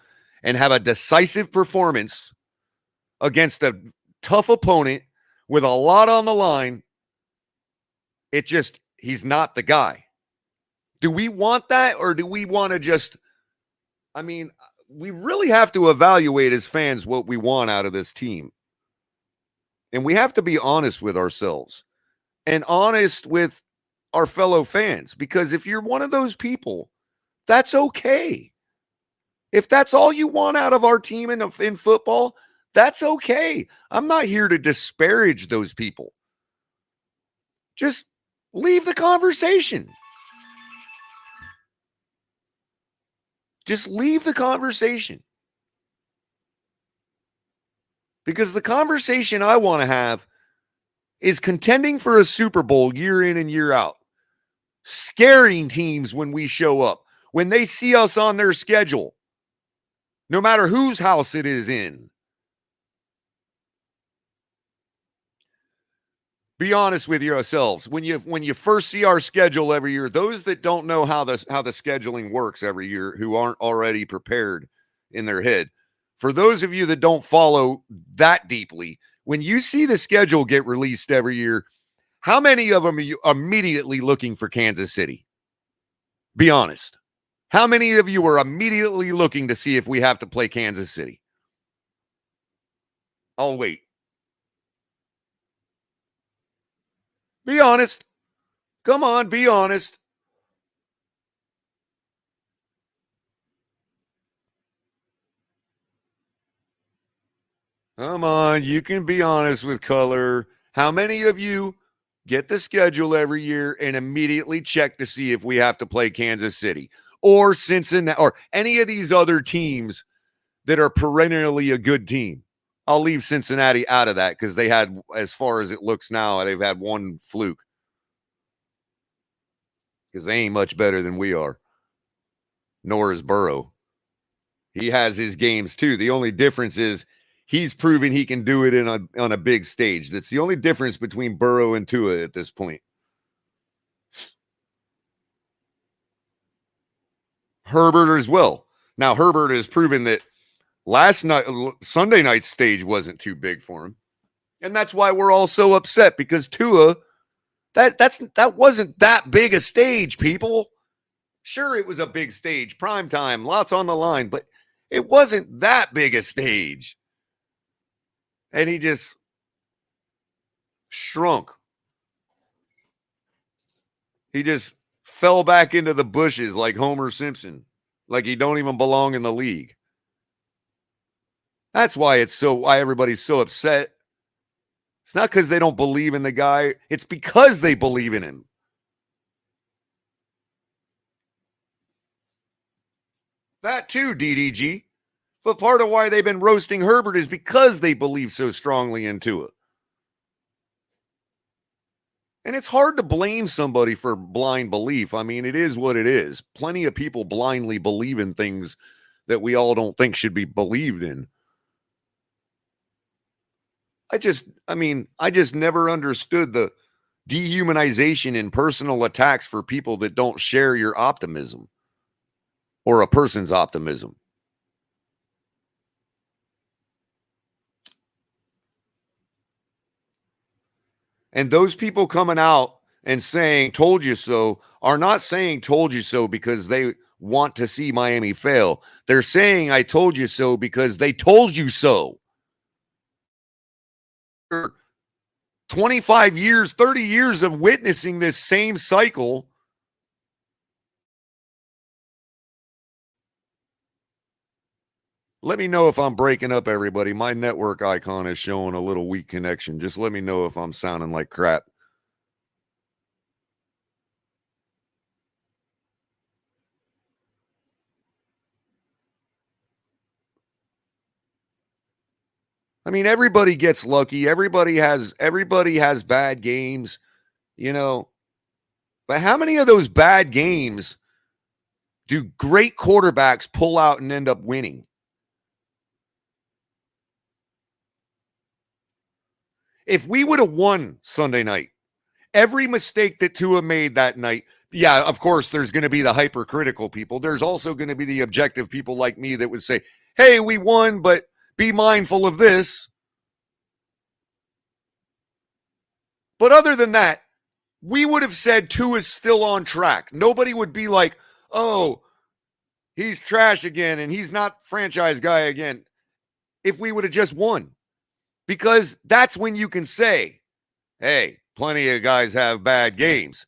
and have a decisive performance against a tough opponent with a lot on the line, he's not the guy. Do we want that, or do we want to just, I mean, we really have to evaluate as fans what we want out of this team. And we have to be honest with ourselves and honest with our fellow fans, because if you're one of those people, that's okay. If that's all you want out of our team in football, that's okay. I'm not here to disparage those people. Just leave the conversation. Just leave the conversation. Because the conversation I want to have is contending for a Super Bowl year in and year out. Scaring teams when we show up, when they see us on their schedule, no matter whose house it is in. Be honest with yourselves. When you first see our schedule every year, those that don't know how the scheduling works every year, who aren't already prepared in their head, for those of you that don't follow that deeply, when you see the schedule get released every year, how many of them are you immediately looking for Kansas City? Be honest. How many of you are immediately looking to see if we have to play Kansas City? I'll wait. Be honest. Come on, be honest. Come on, you can be honest with Culler. How many of you get the schedule every year and immediately check to see if we have to play Kansas City or Cincinnati or any of these other teams that are perennially a good team? I'll leave Cincinnati out of that because they had, as far as it looks now, they've had one fluke. Because they ain't much better than we are. Nor is Burrow. He has his games too. The only difference is he's proven he can do it on a big stage. That's the only difference between Burrow and Tua at this point. Herbert as well. Now, Herbert has proven that Sunday night's stage wasn't too big for him. And that's why we're all so upset, because Tua, that wasn't that big a stage, people. Sure, it was a big stage, prime time, lots on the line, but it wasn't that big a stage. And he just shrunk. He just fell back into the bushes like Homer Simpson, like he don't even belong in the league. That's why why everybody's so upset. It's not because they don't believe in the guy. It's because they believe in him. That too, DDG. But part of why they've been roasting Herbert is because they believe so strongly in Tua. And it's hard to blame somebody for blind belief. I mean, it is what it is. Plenty of people blindly believe in things that we all don't think should be believed in. I just never understood the dehumanization and personal attacks for people that don't share your optimism or a person's optimism. And those people coming out and saying, told you so, are not saying told you so because they want to see Miami fail. They're saying I told you so because they told you so. 25 years, 30 years of witnessing this same cycle. Let me know if I'm breaking up, everybody. My network icon is showing a little weak connection. Just let me know if I'm sounding like crap. I mean, everybody gets lucky. Everybody has bad games, you know. But how many of those bad games do great quarterbacks pull out and end up winning? If we would have won Sunday night, every mistake that Tua made that night, yeah, of course, there's going to be the hypercritical people. There's also going to be the objective people like me that would say, hey, we won, but be mindful of this. But other than that, we would have said Tua is still on track. Nobody would be like, oh, he's trash again and he's not franchise guy again, if we would have just won. Because that's when you can say, hey, plenty of guys have bad games.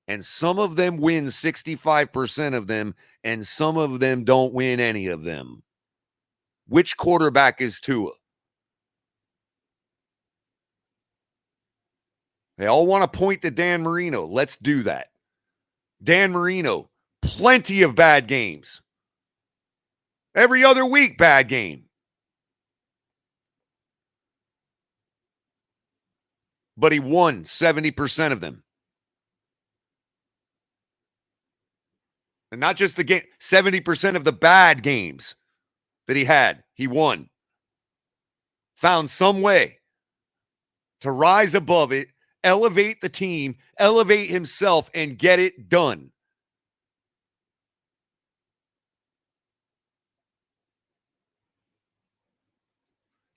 And some of them win 65% of them, and some of them don't win any of them. Which quarterback is Tua? They all want to point to Dan Marino. Let's do that. Dan Marino, plenty of bad games. Every other week, bad game. But he won 70% of them. And not just the game, 70% of the bad games that he had, he won. Found some way to rise above it, elevate the team, elevate himself, and get it done.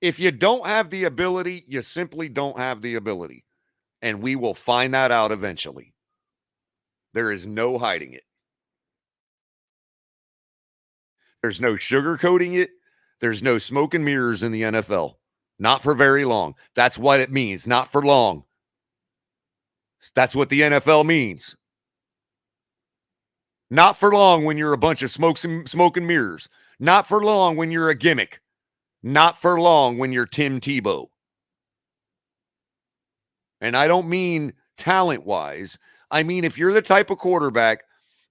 If you don't have the ability, you simply don't have the ability. And we will find that out eventually. There is no hiding it. There's no sugarcoating it. There's no smoke and mirrors in the NFL. Not for very long. That's what it means. Not for long. That's what the NFL means. Not for long when you're a bunch of smoke and mirrors. Not for long when you're a gimmick. Not for long when you're Tim Tebow. And I don't mean talent-wise. I mean if you're the type of quarterback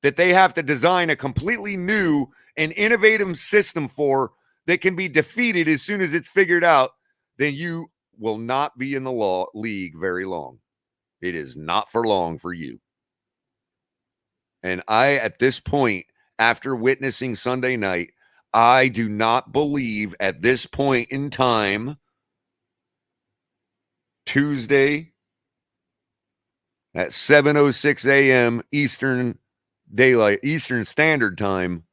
that they have to design a completely new and innovative system for that can be defeated as soon as it's figured out, then you will not be in the league very long. It is not for long for you. And I, at this point, after witnessing Sunday night, I do not believe at this point in time, Tuesday at 7:06 a.m. Eastern Standard Time,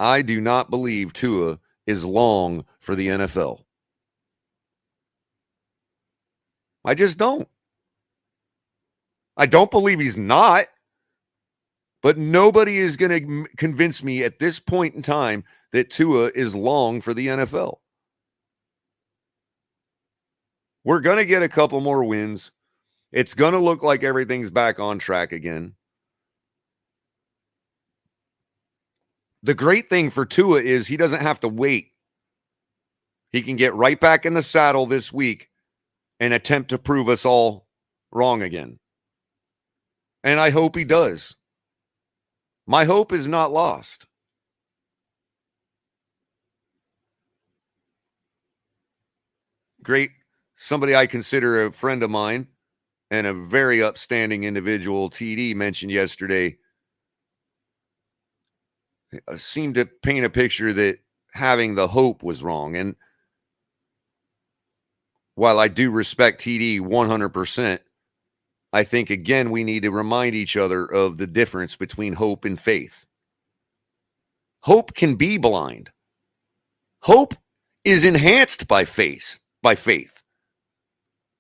I do not believe Tua is long for the NFL. I just don't. I don't believe he's not. But nobody is going to convince me at this point in time that Tua is long for the NFL. We're going to get a couple more wins. It's going to look like everything's back on track again. The great thing for Tua is he doesn't have to wait. He can get right back in the saddle this week and attempt to prove us all wrong again. And I hope he does. My hope is not lost. Great. Somebody I consider a friend of mine and a very upstanding individual, TD, mentioned yesterday, seemed to paint a picture that having the hope was wrong. And while I do respect TD 100%, I think, again, we need to remind each other of the difference between hope and faith. Hope can be blind. Hope is enhanced by faith,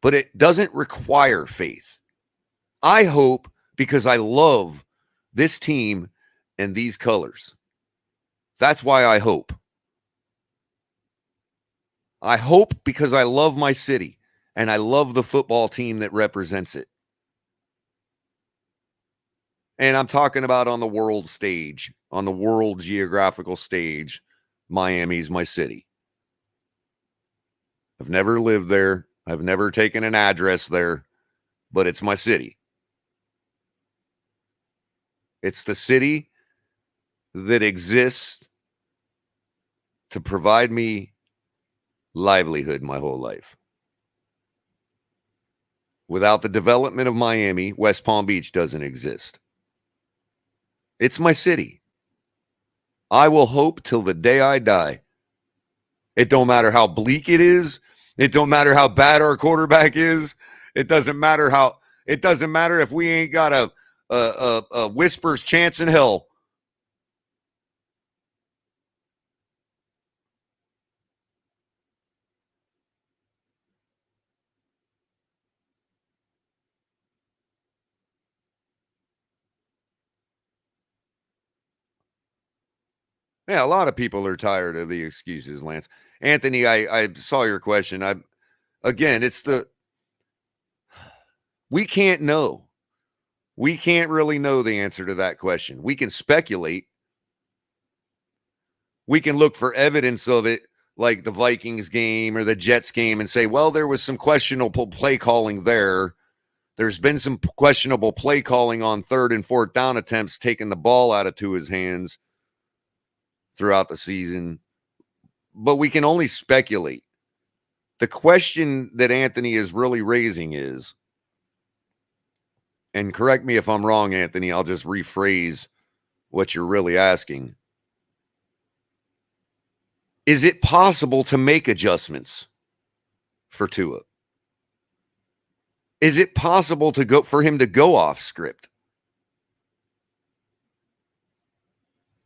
but it doesn't require faith. I hope because I love this team and these colors. That's why I hope. I hope because I love my city and I love the football team that represents it. And I'm talking about on the world stage, on the world geographical stage, Miami's my city. I've never lived there. I've never taken an address there, but it's my city. It's the city that exists to provide me livelihood my whole life. Without the development of Miami, West Palm Beach doesn't exist. It's my city. I will hope till the day I die. It don't matter how bleak it is. It don't matter how bad our quarterback is. It doesn't matter if we ain't got a whisper's chance in hell. Yeah, a lot of people are tired of the excuses, Lance. Anthony, I saw your question. We can't know. We can't really know the answer to that question. We can speculate. We can look for evidence of it, like the Vikings game or the Jets game, and say, well, there was some questionable play calling there. There's been some questionable play calling on 3rd and 4th down attempts, taking the ball out of Tua's hands throughout the season. But we can only speculate. The question that Anthony is really raising is, and correct me if I'm wrong, Anthony, I'll just rephrase what you're really asking. Is it possible to make adjustments for Tua? Is it possible for him to go off script?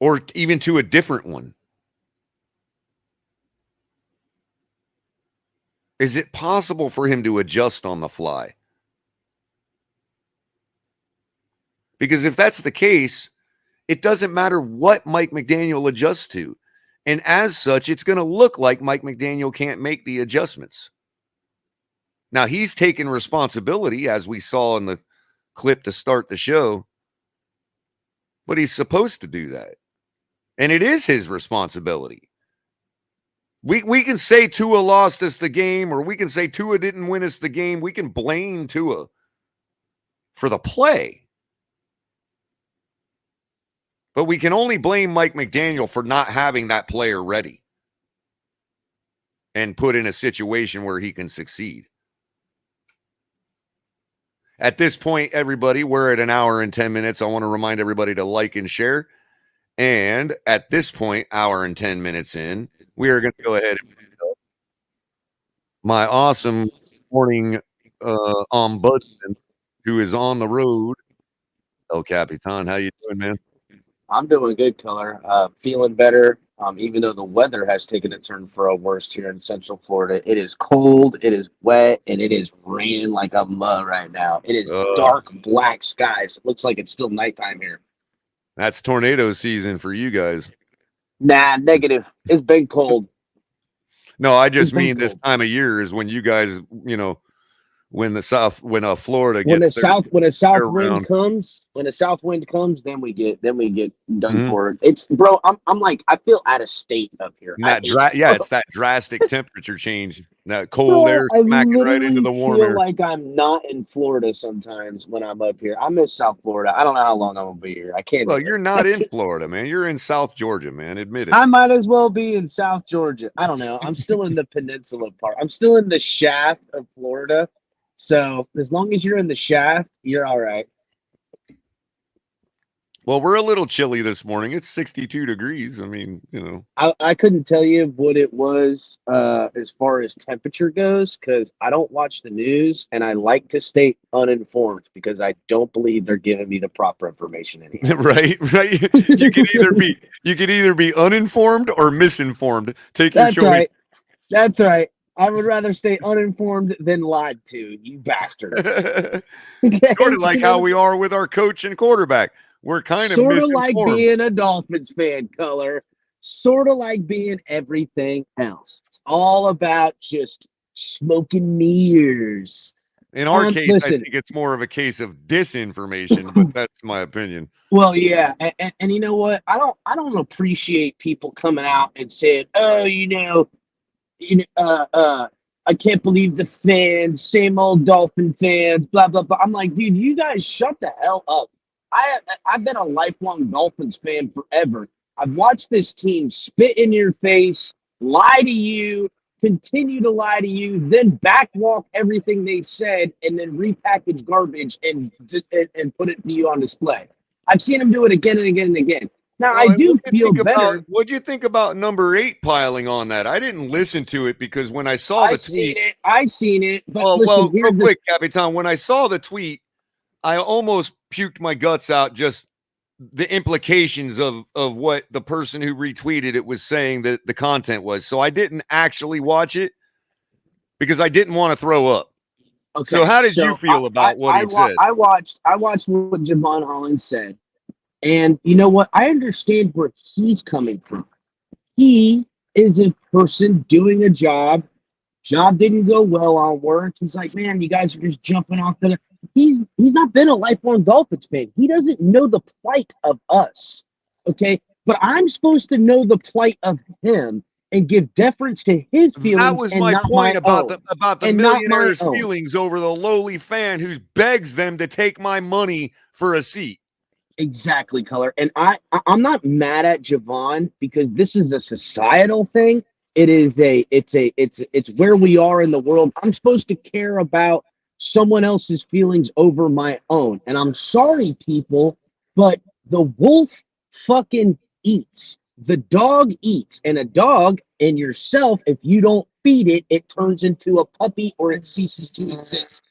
Or even to a different one? Is it possible for him to adjust on the fly? Because if that's the case, it doesn't matter what Mike McDaniel adjusts to. And as such, it's going to look like Mike McDaniel can't make the adjustments. Now, he's taken responsibility, as we saw in the clip to start the show, but he's supposed to do that. And it is his responsibility. We can say Tua lost us the game, or we can say Tua didn't win us the game. We can blame Tua for the play. But we can only blame Mike McDaniel for not having that player ready and put in a situation where he can succeed. At this point, everybody, we're at 1 hour and 10 minutes. I want to remind everybody to like and share. And at this point, 1 hour and 10 minutes in, we are going to go ahead and my awesome morning ombudsman who is on the road. El Capitan, how you doing, man? I'm doing good, Culler. Feeling better. Even though the weather has taken a turn for a worse here in Central Florida. It is cold, it is wet, and it is raining like a mud right now. It is dark black skies. It looks like it's still nighttime here. That's tornado season for you guys. Nah, negative. It's been cold. No, I just mean this time of year is when you guys, when Florida gets when a south wind comes, then we get done for it. It's bro, I'm like, I feel out of state up here. It's that drastic temperature change. That cold air smacking right into the warm air. I feel like I'm not in Florida sometimes when I'm up here. I miss South Florida. I don't know how long I'm gonna be here. I can't. Well, you're not in Florida, man. You're in South Georgia, man. Admit it. I might as well be in South Georgia. I don't know. I'm still in the peninsula part. I'm still in the shaft of Florida. So as long as you're in the shaft, you're all right. Well, we're a little chilly this morning. It's 62 degrees. I mean, I couldn't tell you what it was as far as temperature goes because I don't watch the news and I like to stay uninformed because I don't believe they're giving me the proper information anymore. Right. You can either be uninformed or misinformed. Take your choice. Right. That's right. I would rather stay uninformed than lied to, you bastards. Sort of like how we are with our coach and quarterback. We're kind of sort of like being a Dolphins fan, Culler. Sort of like being everything else. It's all about just smoking mirrors. In our case, I think it's more of a case of disinformation, but that's my opinion. Well, yeah, and you know what? I don't appreciate people coming out and saying, "Oh, I can't believe the fans, same old Dolphin fans, blah blah blah." I'm like, dude, you guys shut the hell up. I've been a lifelong Dolphins fan forever. I've watched this team spit in your face, lie to you, continue to lie to you, then backwalk everything they said, and then repackage garbage and put it to you on display. I've seen them do it again and again and again. Now, I do feel better. What'd you think about number 8 piling on that? I didn't listen to it because when I saw the tweet. I seen it. But real quick, Capitan, when I saw the tweet, I almost puked my guts out just the implications of what the person who retweeted it was saying that the content was. So I didn't actually watch it because I didn't want to throw up. Okay, so how did you feel about what he said? I watched what Javon Holland said. And you know what? I understand where he's coming from. He is a person doing a job. Job didn't go well on work. He's like, man, you guys are just jumping off the. He's not been a lifelong Dolphins fan. He doesn't know the plight of us. Okay, but I'm supposed to know the plight of him and give deference to his feelings. That was my point about the millionaire's feelings over the lowly fan who begs them to take my money for a seat. Exactly, Culler. And I'm not mad at Javon because this is a societal thing. It's where we are in the world. I'm supposed to care about someone else's feelings over my own. And I'm sorry, people, but the wolf fucking eats. The dog eats. And a dog and yourself, if you don't feed it, it turns into a puppy or it ceases to exist.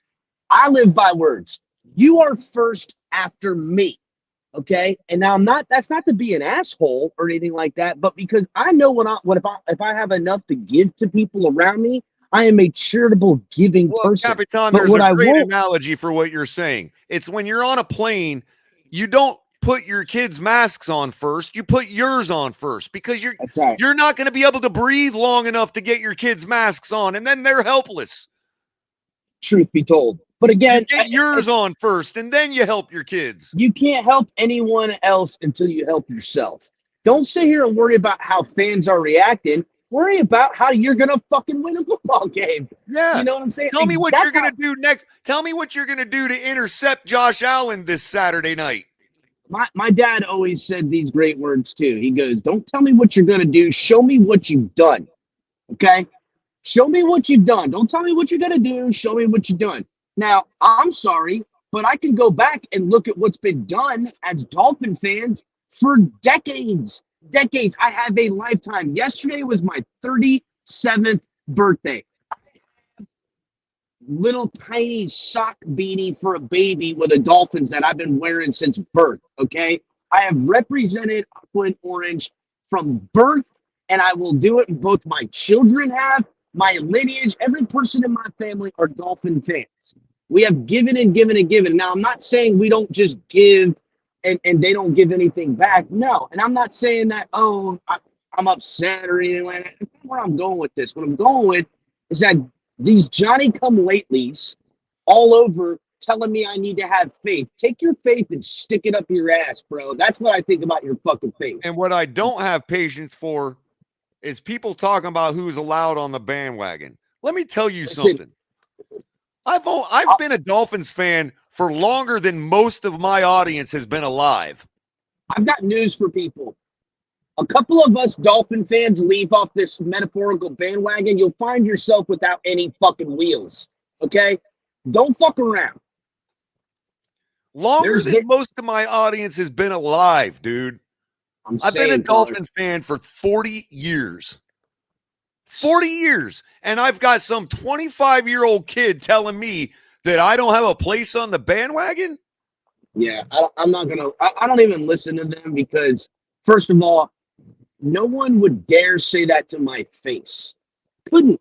I live by words. You are first after me. Okay. And now that's not to be an asshole or anything like that, but because I know if I have enough to give to people around me, I am a charitable giving Well, person. Capitan, But there's what a I great won't, analogy for what you're saying. It's when you're on a plane, you don't put your kids' masks on first. You put yours on first because that's right. you're not going to be able to breathe long enough to get your kids' masks on, and then they're helpless. Truth be told. But You again, get yours on first, and then you help your kids. you can't help anyone else until you help yourself. Don't sit here and worry about how fans are reacting. Worry about how you're going to fucking win a football game. Yeah. You know what I'm saying? Tell me what That's you're going to do next. Tell me what you're going to do to intercept Josh Allen this Saturday night. My dad always said these great words too. He goes, "Don't tell me what you're going to do. Show me what you've done." Okay? Show me what you've done. Don't tell me what you're going to do. Show me what you've done. Now, I'm sorry, but I can go back and look at what's been done as Dolphin fans for decades. Decades. I have a lifetime. Yesterday was my 37th birthday. Little tiny sock beanie for a baby with the Dolphins that I've been wearing since birth. Okay. I have represented Aqua and Orange from birth, and I will do it. Both my children have, my lineage, every person in my family are Dolphin fans. We have given and given and given. Now, I'm not saying we don't just give and they don't give anything back. No. And I'm not saying that, I'm upset or anything like that. That's not where I'm going with this. What I'm going with is that these Johnny-come-latelys all over telling me I need to have faith. Take your faith and stick it up your ass, bro. That's what I think about your fucking faith. And what I don't have patience for is people talking about who's allowed on the bandwagon. Let me tell you something. I've been a Dolphins fan for longer than most of my audience has been alive. I've got news for people. A couple of us Dolphin fans leave off this metaphorical bandwagon, you'll find yourself without any fucking wheels. Okay? Don't fuck around. Longer than most of my audience has been alive, dude. I've been a Dolphin fan for 40 years. 40 years. And I've got some 25-year-old kid telling me that I don't have a place on the bandwagon? Yeah, I'm not going to. I don't even listen to them because, first of all, no one would dare say that to my face. Couldn't.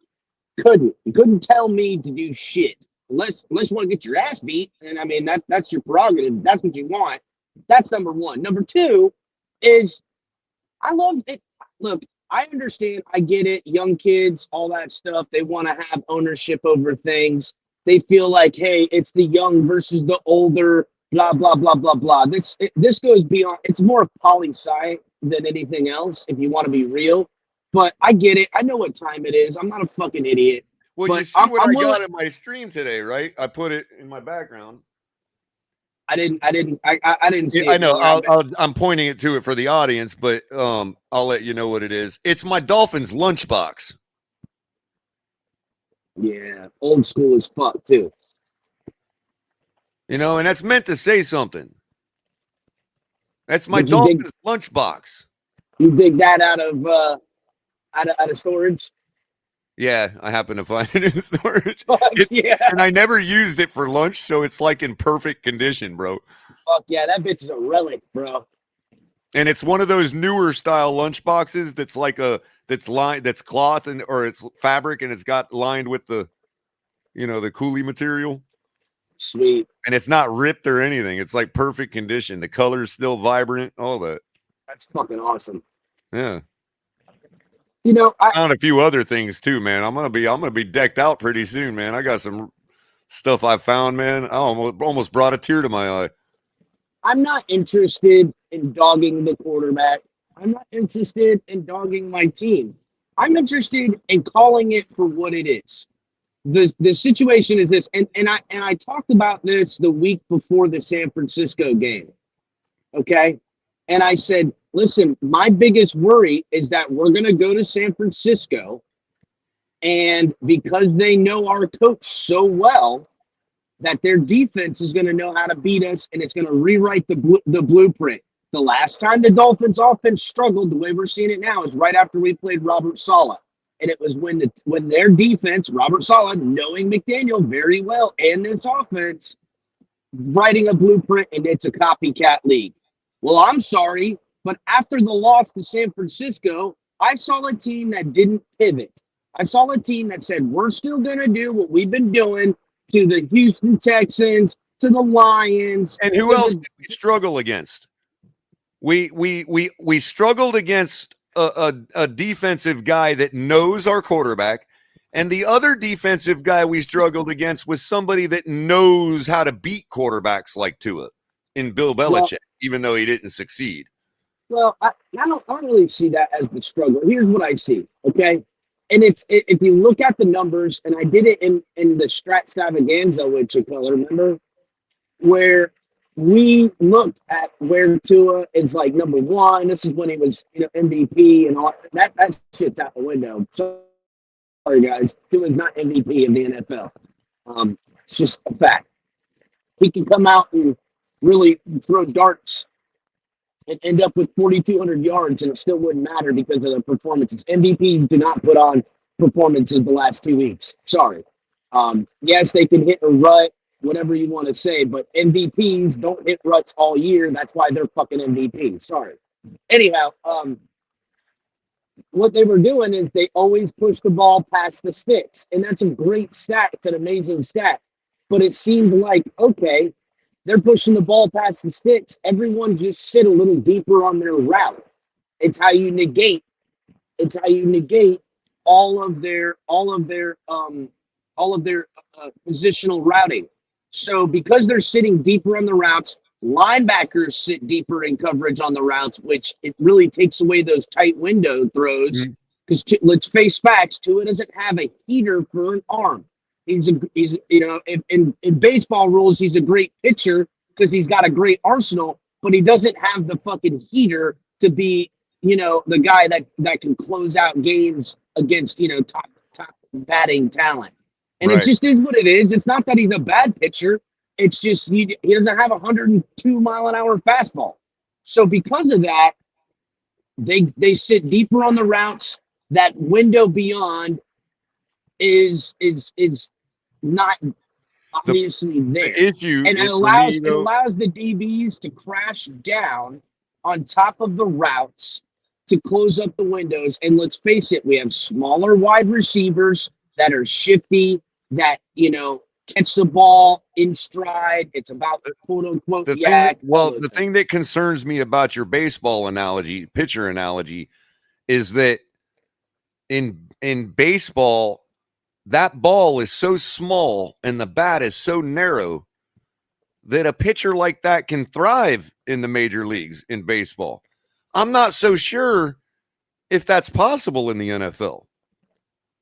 You couldn't tell me to do shit. Unless you want to get your ass beat. And I mean, that's your prerogative. That's what you want. That's number one. Number two is I love it. Look, I understand. I get it. Young kids, all that stuff. They want to have ownership over things. They feel like, hey, it's the young versus the older, blah, blah, blah, blah, blah. This goes beyond. It's more poli-sci than anything else, if you want to be real. But I get it. I know what time it is. I'm not a fucking idiot. Well, but you see what I got in my stream today, right? I put it in my background. I didn't see it. I know. I'm pointing it to it for the audience, but I'll let you know what it is. It's my Dolphins lunchbox. Yeah, old school as fuck too. You know, and that's meant to say something. That's my Dolphins lunchbox. You dig that out of storage? Yeah, I happen to find it in storage. Yeah. And I never used it for lunch, so it's like in perfect condition, bro. Fuck yeah, that bitch is a relic, bro. And it's one of those newer style lunch boxes that's like that's cloth or it's fabric and it's got lined with the coolie material. Sweet. And it's not ripped or anything. It's like perfect condition. The color's still vibrant, all that. That's fucking awesome. Yeah. You know, I found a few other things too, man. I'm gonna be decked out pretty soon, man. I got some stuff I found, man. I almost brought a tear to my eye. I'm not interested in dogging the quarterback. I'm not interested in dogging my team. I'm interested in calling it for what it is. The situation is this, and I talked about this the week before the San Francisco game. Okay? And I said, listen, my biggest worry is that we're going to go to San Francisco, and because they know our coach so well, that their defense is going to know how to beat us, and it's going to rewrite the blueprint. The last time the Dolphins offense struggled, the way we're seeing it now, is right after we played Robert Saleh. And it was when their defense, Robert Saleh, knowing McDaniel very well and this offense, writing a blueprint, and it's a copycat league. Well, I'm sorry, but after the loss to San Francisco, I saw a team that didn't pivot. I saw a team that said, we're still going to do what we've been doing to the Houston Texans, to the Lions. And who else did we struggle against? We struggled against a defensive guy that knows our quarterback, and the other defensive guy we struggled against was somebody that knows how to beat quarterbacks like Tua in Bill Belichick, even though he didn't succeed. Well, I don't really see that as the struggle. Here's what I see, okay? And it's if you look at the numbers, and I did it in the Stratstavaganza with Culler, remember? Where we looked at where Tua is like number one. This is when he was MVP and all that shit's out the window. Sorry guys, Tua's not MVP of the NFL. It's just a fact. He can come out and really throw darts and end up with 4,200 yards, and it still wouldn't matter because of the performances. MVPs do not put on performances the last 2 weeks. Sorry. Yes, they can hit a rut, whatever you want to say, but MVPs don't hit ruts all year. That's why they're fucking MVPs. Sorry. Anyhow, what they were doing is they always push the ball past the sticks, and that's a great stat. It's an amazing stat. But it seemed like, okay, they're pushing the ball past the sticks. Everyone just sit a little deeper on their route. It's how you negate. It's how you negate all of their positional routing. So because they're sitting deeper on the routes, linebackers sit deeper in coverage on the routes, which it really takes away those tight window throws. Because let's face facts, Tua doesn't have a heater for an arm. He's in baseball rules, he's a great pitcher because he's got a great arsenal, but he doesn't have the fucking heater to be, the guy that can close out games against, top batting talent. And Right. It just is what it is. It's not that he's a bad pitcher. It's just he doesn't have a 102-mile-an-hour fastball. So because of that, they sit deeper on the routes. That window beyond is not obviously there. The issue And is it for me, allows the DBs to crash down on top of the routes to close up the windows. And let's face it, we have smaller wide receivers that are shifty, that catch the ball in stride. It's about quote unquote yak. the thing that concerns me about your baseball analogy, pitcher analogy, is that in baseball, that ball is so small and the bat is so narrow that a pitcher like that can thrive in the major leagues in baseball. I'm not so sure if that's possible in the NFL.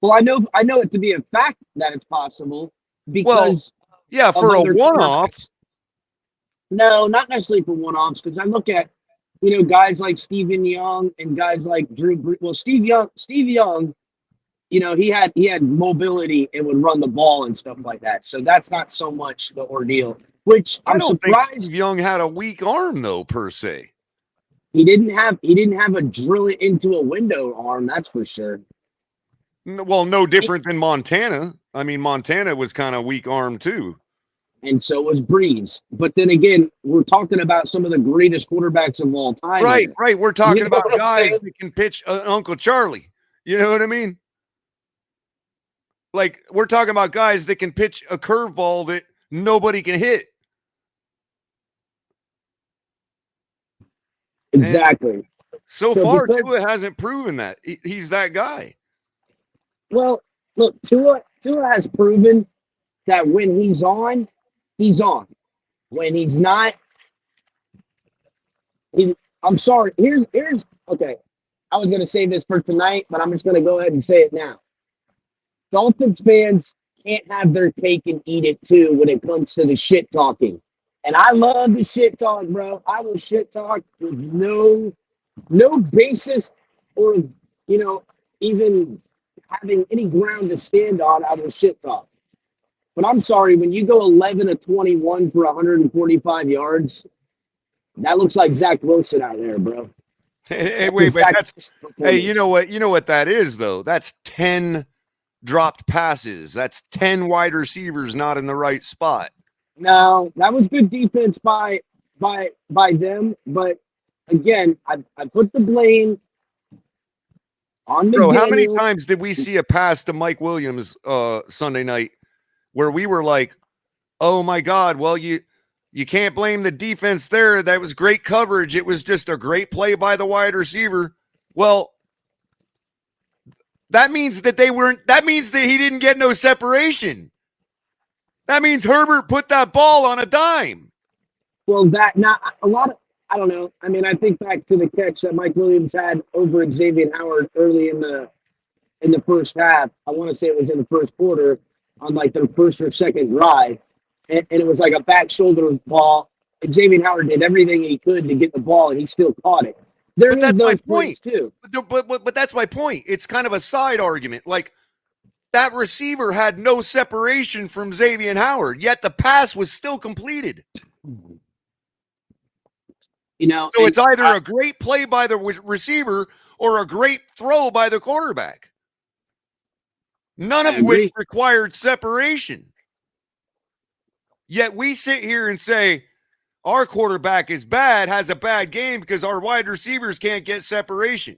Well, I know it to be a fact that it's possible because for a one-off. No, not necessarily for one-offs, because I look at guys like Stephen Young and guys like Drew Brees. Well, Steve Young, he had mobility and would run the ball and stuff like that. So that's not so much the ordeal. Which I I'm don't surprised think Steve Young had a weak arm though, per se. he didn't have a drill it into a window arm. That's for sure. Well, no different than Montana. I mean, Montana was kind of weak arm too. And so was Breeze. But then again, we're talking about some of the greatest quarterbacks of all time. Right. We're talking know about what I'm guys saying? that can pitch Uncle Charlie. You know what I mean? Like, we're talking about guys that can pitch a curveball that nobody can hit. Exactly. And so far, Tua hasn't proven that. He's that guy. Well, look, Tua has proven that when he's on, he's on. When he's not, I'm sorry. Here's okay. I was gonna say this for tonight, but I'm just gonna go ahead and say it now. Dolphins fans can't have their cake and eat it too when it comes to the shit talking. And I love the shit talk, bro. I will shit talk with no basis or even having any ground to stand on. I will shit talk. But I'm sorry, when you go 11 of 21 for 145 yards, that looks like Zach Wilson out there, bro. Hey, wait, exactly that's hey, you know what that is though? That's 10 dropped passes. That's 10 wide receivers not in the right spot. No, that was good defense by them, but again, I put the blame on Bro, how many McDaniel. times did we see a pass to Mike Williams Sunday night where we were like, "Oh my God, well you can't blame the defense there. That was great coverage. It was just a great play by the wide receiver." Well, that means that he didn't get no separation. That means Herbert put that ball on a dime. Well, that not a lot of I don't know. I mean, I think back to the catch that Mike Williams had over Xavier Howard early in the first half. I want to say it was in the first quarter on like their first or second drive, and it was like a back shoulder ball. Xavier Howard did everything he could to get the ball, and he still caught it. There But is that's my those points point. too. But that's my point. It's kind of a side argument. Like that receiver had no separation from Xavier Howard, yet the pass was still completed. You know, So it's either a great play by the receiver or a great throw by the quarterback. None of which required separation. Yet we sit here and say our quarterback is bad, has a bad game because our wide receivers can't get separation.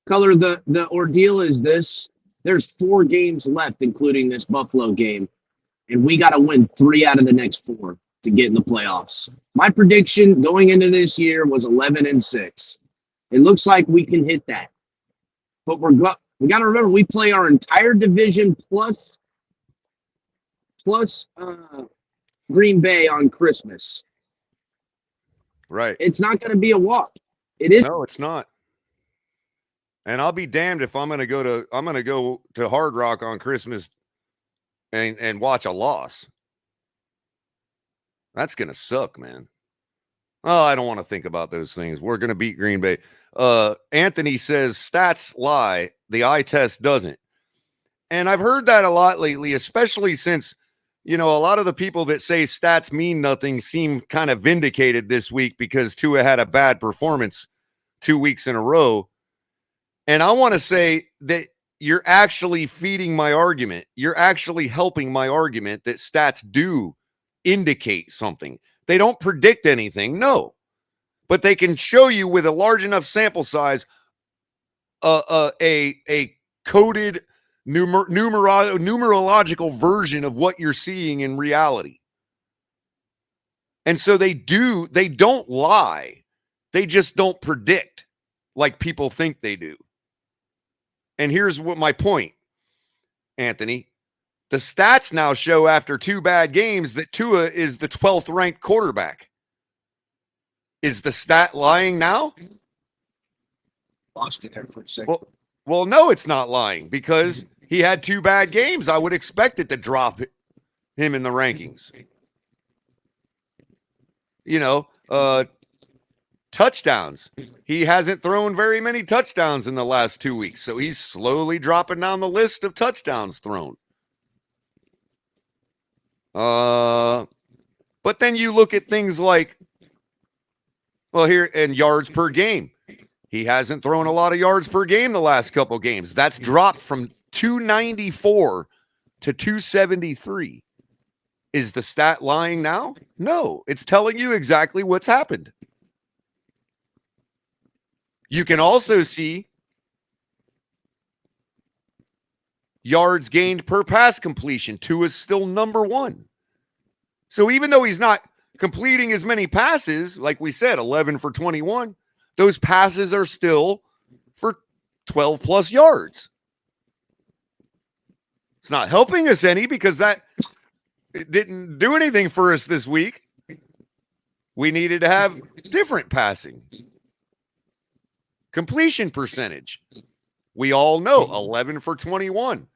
Culler, the ordeal is this. There's 4 games left, including this Buffalo game, and we got to win 3 out of the next 4 to get in the playoffs. My prediction going into this year was 11-6. It looks like we can hit that, but we got to remember we play our entire division plus Green Bay on Christmas. Right. It's not going to be a walk. It is. No, it's not. And I'll be damned if I'm going to go to Hard Rock on Christmas and watch a loss. That's going to suck, man. Oh, I don't want to think about those things. We're going to beat Green Bay. Anthony says stats lie. The eye test doesn't. And I've heard that a lot lately, especially since, a lot of the people that say stats mean nothing seem kind of vindicated this week because Tua had a bad performance 2 weeks in a row. And I want to say that you're actually feeding my argument. You're actually helping my argument that stats do indicate something. They don't predict anything, no. But they can show you with a large enough sample size a coded numerological version of what you're seeing in reality. And so they don't lie. They just don't predict like people think they do. And here's what my point, Anthony. The stats now show after 2 bad games that Tua is the 12th ranked quarterback. Is the stat lying now? Lost you there for a second. Well, no, it's not lying because he had 2 bad games. I would expect it to drop him in the rankings. Touchdowns. He hasn't thrown very many touchdowns in the last 2 weeks, so he's slowly dropping down the list of touchdowns thrown. But then you look at things like, yards per game. He hasn't thrown a lot of yards per game the last couple games. That's dropped from 294 to 273. Is the stat lying now? No, it's telling you exactly what's happened. You can also see yards gained per pass completion. Tua is still number 1. So even though he's not completing as many passes, like we said, 11 for 21, those passes are still for 12 plus yards. It's not helping us any because it didn't do anything for us this week. We needed to have different passing. Completion percentage. We all know 11 for 21.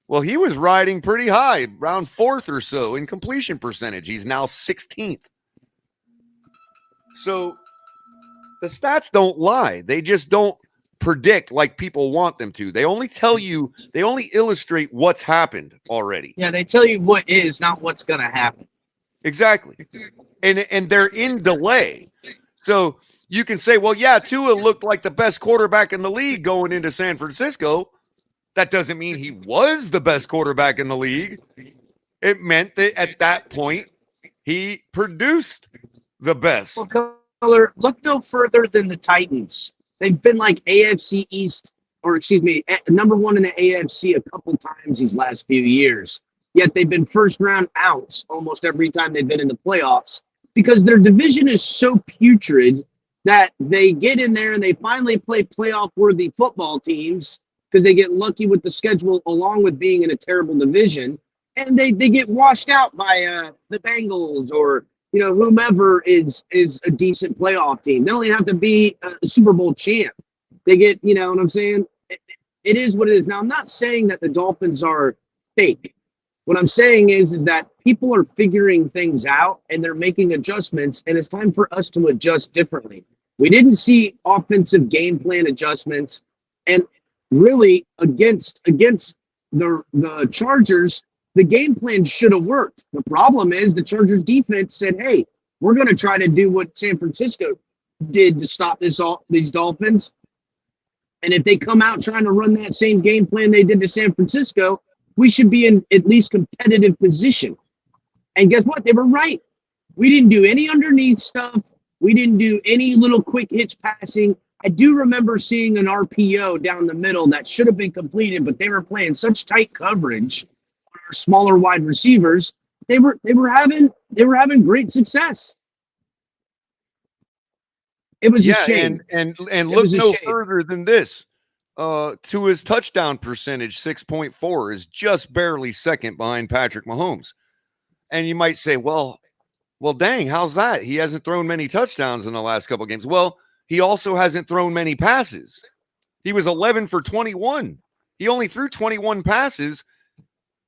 Well, he was riding pretty high, around 4th or so in completion percentage. He's now 16th. So the stats don't lie. They just don't predict like people want them to. They only illustrate what's happened already. Yeah, they tell you what is, not what's going to happen. Exactly. And they're in delay. So you can say, well, yeah, Tua looked like the best quarterback in the league going into San Francisco. That doesn't mean he was the best quarterback in the league. It meant that at that point, he produced the best. Well, Culler, look no further than the Titans. They've been like AFC East, or excuse me, number one in the AFC a couple times these last few years. Yet they've been first round outs almost every time they've been in the playoffs because their division is so putrid that they get in there and they finally play playoff worthy football teams because they get lucky with the schedule along with being in a terrible division. And they get washed out by the Bengals or whomever is a decent playoff team. They don't even have to be a Super Bowl champ. They get, what I'm saying? It is what it is. Now, I'm not saying that the Dolphins are fake. What I'm saying is that people are figuring things out and they're making adjustments, and it's time for us to adjust differently. We didn't see offensive game plan adjustments, and really against the Chargers, the game plan should have worked. The problem is the Chargers defense said, hey, we're going to try to do what San Francisco did to stop these Dolphins. And if they come out trying to run that same game plan they did to San Francisco, we should be in at least competitive position. And guess what? They were right. We didn't do any underneath stuff. We didn't do any little quick hitch passing. I do remember seeing an RPO down the middle that should have been completed, but they were playing such tight coverage on our smaller wide receivers. They were having great success. It was a shame. And look no further than this. To his touchdown percentage, 6.4 is just barely second behind Patrick Mahomes. And you might say, well, dang, how's that? He hasn't thrown many touchdowns in the last couple of games. Well, he also hasn't thrown many passes. He was 11 for 21. He only threw 21 passes,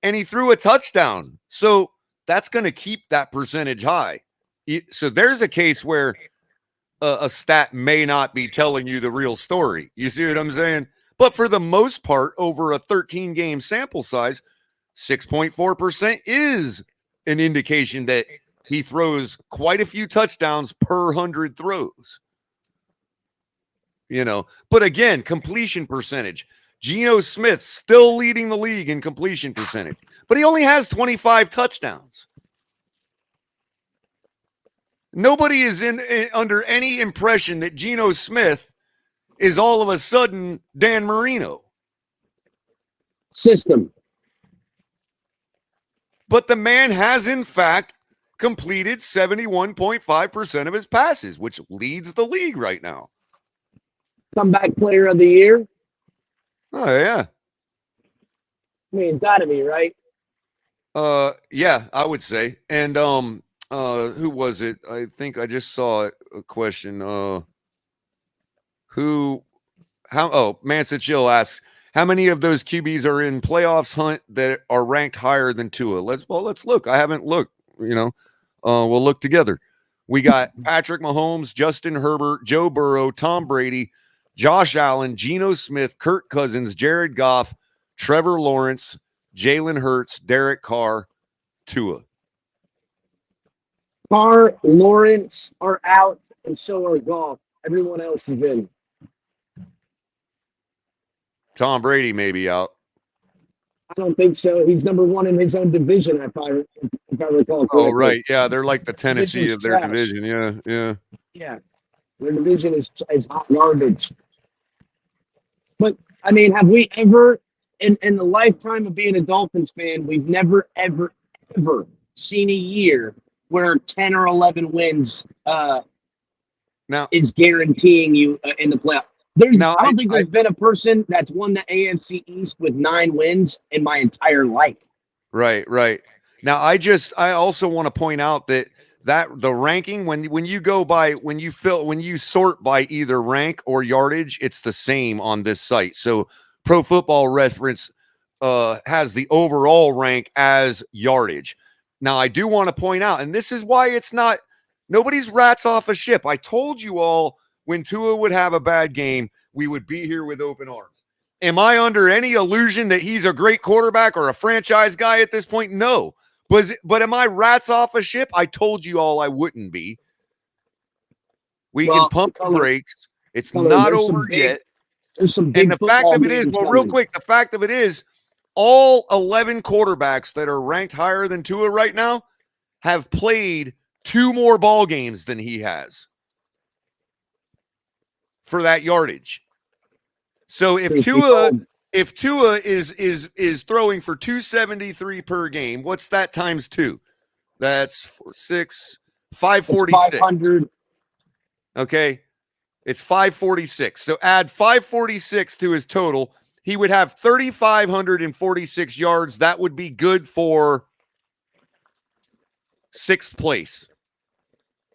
and he threw a touchdown. So that's going to keep that percentage high. So there's a case where a stat may not be telling you the real story. You see what I'm saying? But for the most part, over a 13-game sample size, 6.4% is an indication that he throws quite a few touchdowns per 100 throws. But again, completion percentage. Geno Smith still leading the league in completion percentage, but he only has 25 touchdowns. Nobody is under any impression that Geno Smith is all of a sudden Dan Marino. System. But the man has, in fact, completed 71.5% of his passes, which leads the league right now. Comeback player of the year. Oh, yeah. I mean, it's got to be, right? Yeah, I would say. And who was it? I think I just saw a question. Mansa Chill asks, how many of those QBs are in playoffs hunt that are ranked higher than Tua? Let's look. I haven't looked, we'll look together. We got Patrick Mahomes, Justin Herbert, Joe Burrow, Tom Brady, Josh Allen, Geno Smith, Kirk Cousins, Jared Goff, Trevor Lawrence, Jalen Hurts, Derek Carr, Tua. Carr, Lawrence are out, and so are Goff. Everyone else is in. Tom Brady may be out. I don't think so. He's number one in his own division, if I recall correctly. Oh, right. Yeah, they're like the Tennessee of their division. Yeah. Yeah, their division is hot garbage. But, I mean, have we ever, in the lifetime of being a Dolphins fan, we've never, ever, ever seen a year where 10 or 11 wins now is guaranteeing you in the playoff. I don't think there's been a person that's won the AFC East with 9 wins in my entire life. Right. Now, I also want to point out that the ranking, when you sort by either rank or yardage, it's the same on this site. So Pro Football Reference has the overall rank as yardage. Now, I do want to point out, and this is why nobody's rats off a ship. I told you all when Tua would have a bad game, we would be here with open arms. Am I under any illusion that he's a great quarterback or a franchise guy at this point? No. But am I rats off a ship? I told you all I wouldn't be. We can Well, pump the Culler, brakes. It's Culler, not over yet. There's some And big the fact football of it is, games well, real coming. quick, the fact of it is, all 11 quarterbacks that are ranked higher than Tua right now have played 2 more ball games than he has for that yardage. So if Truth be Tua told, is throwing for 273 per game, what's that times 2? That's 6 it's 546. 500. Okay? It's 546. So add 546 to his total. He would have 3,546 yards. That would be good for 6th place.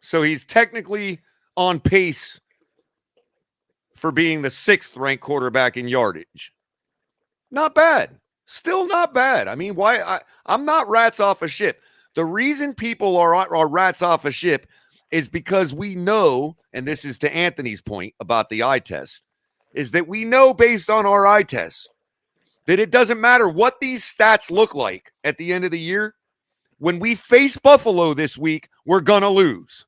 So he's technically on pace for being the 6th ranked quarterback in yardage. Not bad. Still not bad. I mean, I'm not rats off a ship. The reason people are rats off a ship is because we know, and this is to Anthony's point about the eye test, is that we know based on our eye test that it doesn't matter what these stats look like at the end of the year. When we face Buffalo this week, we're going to lose.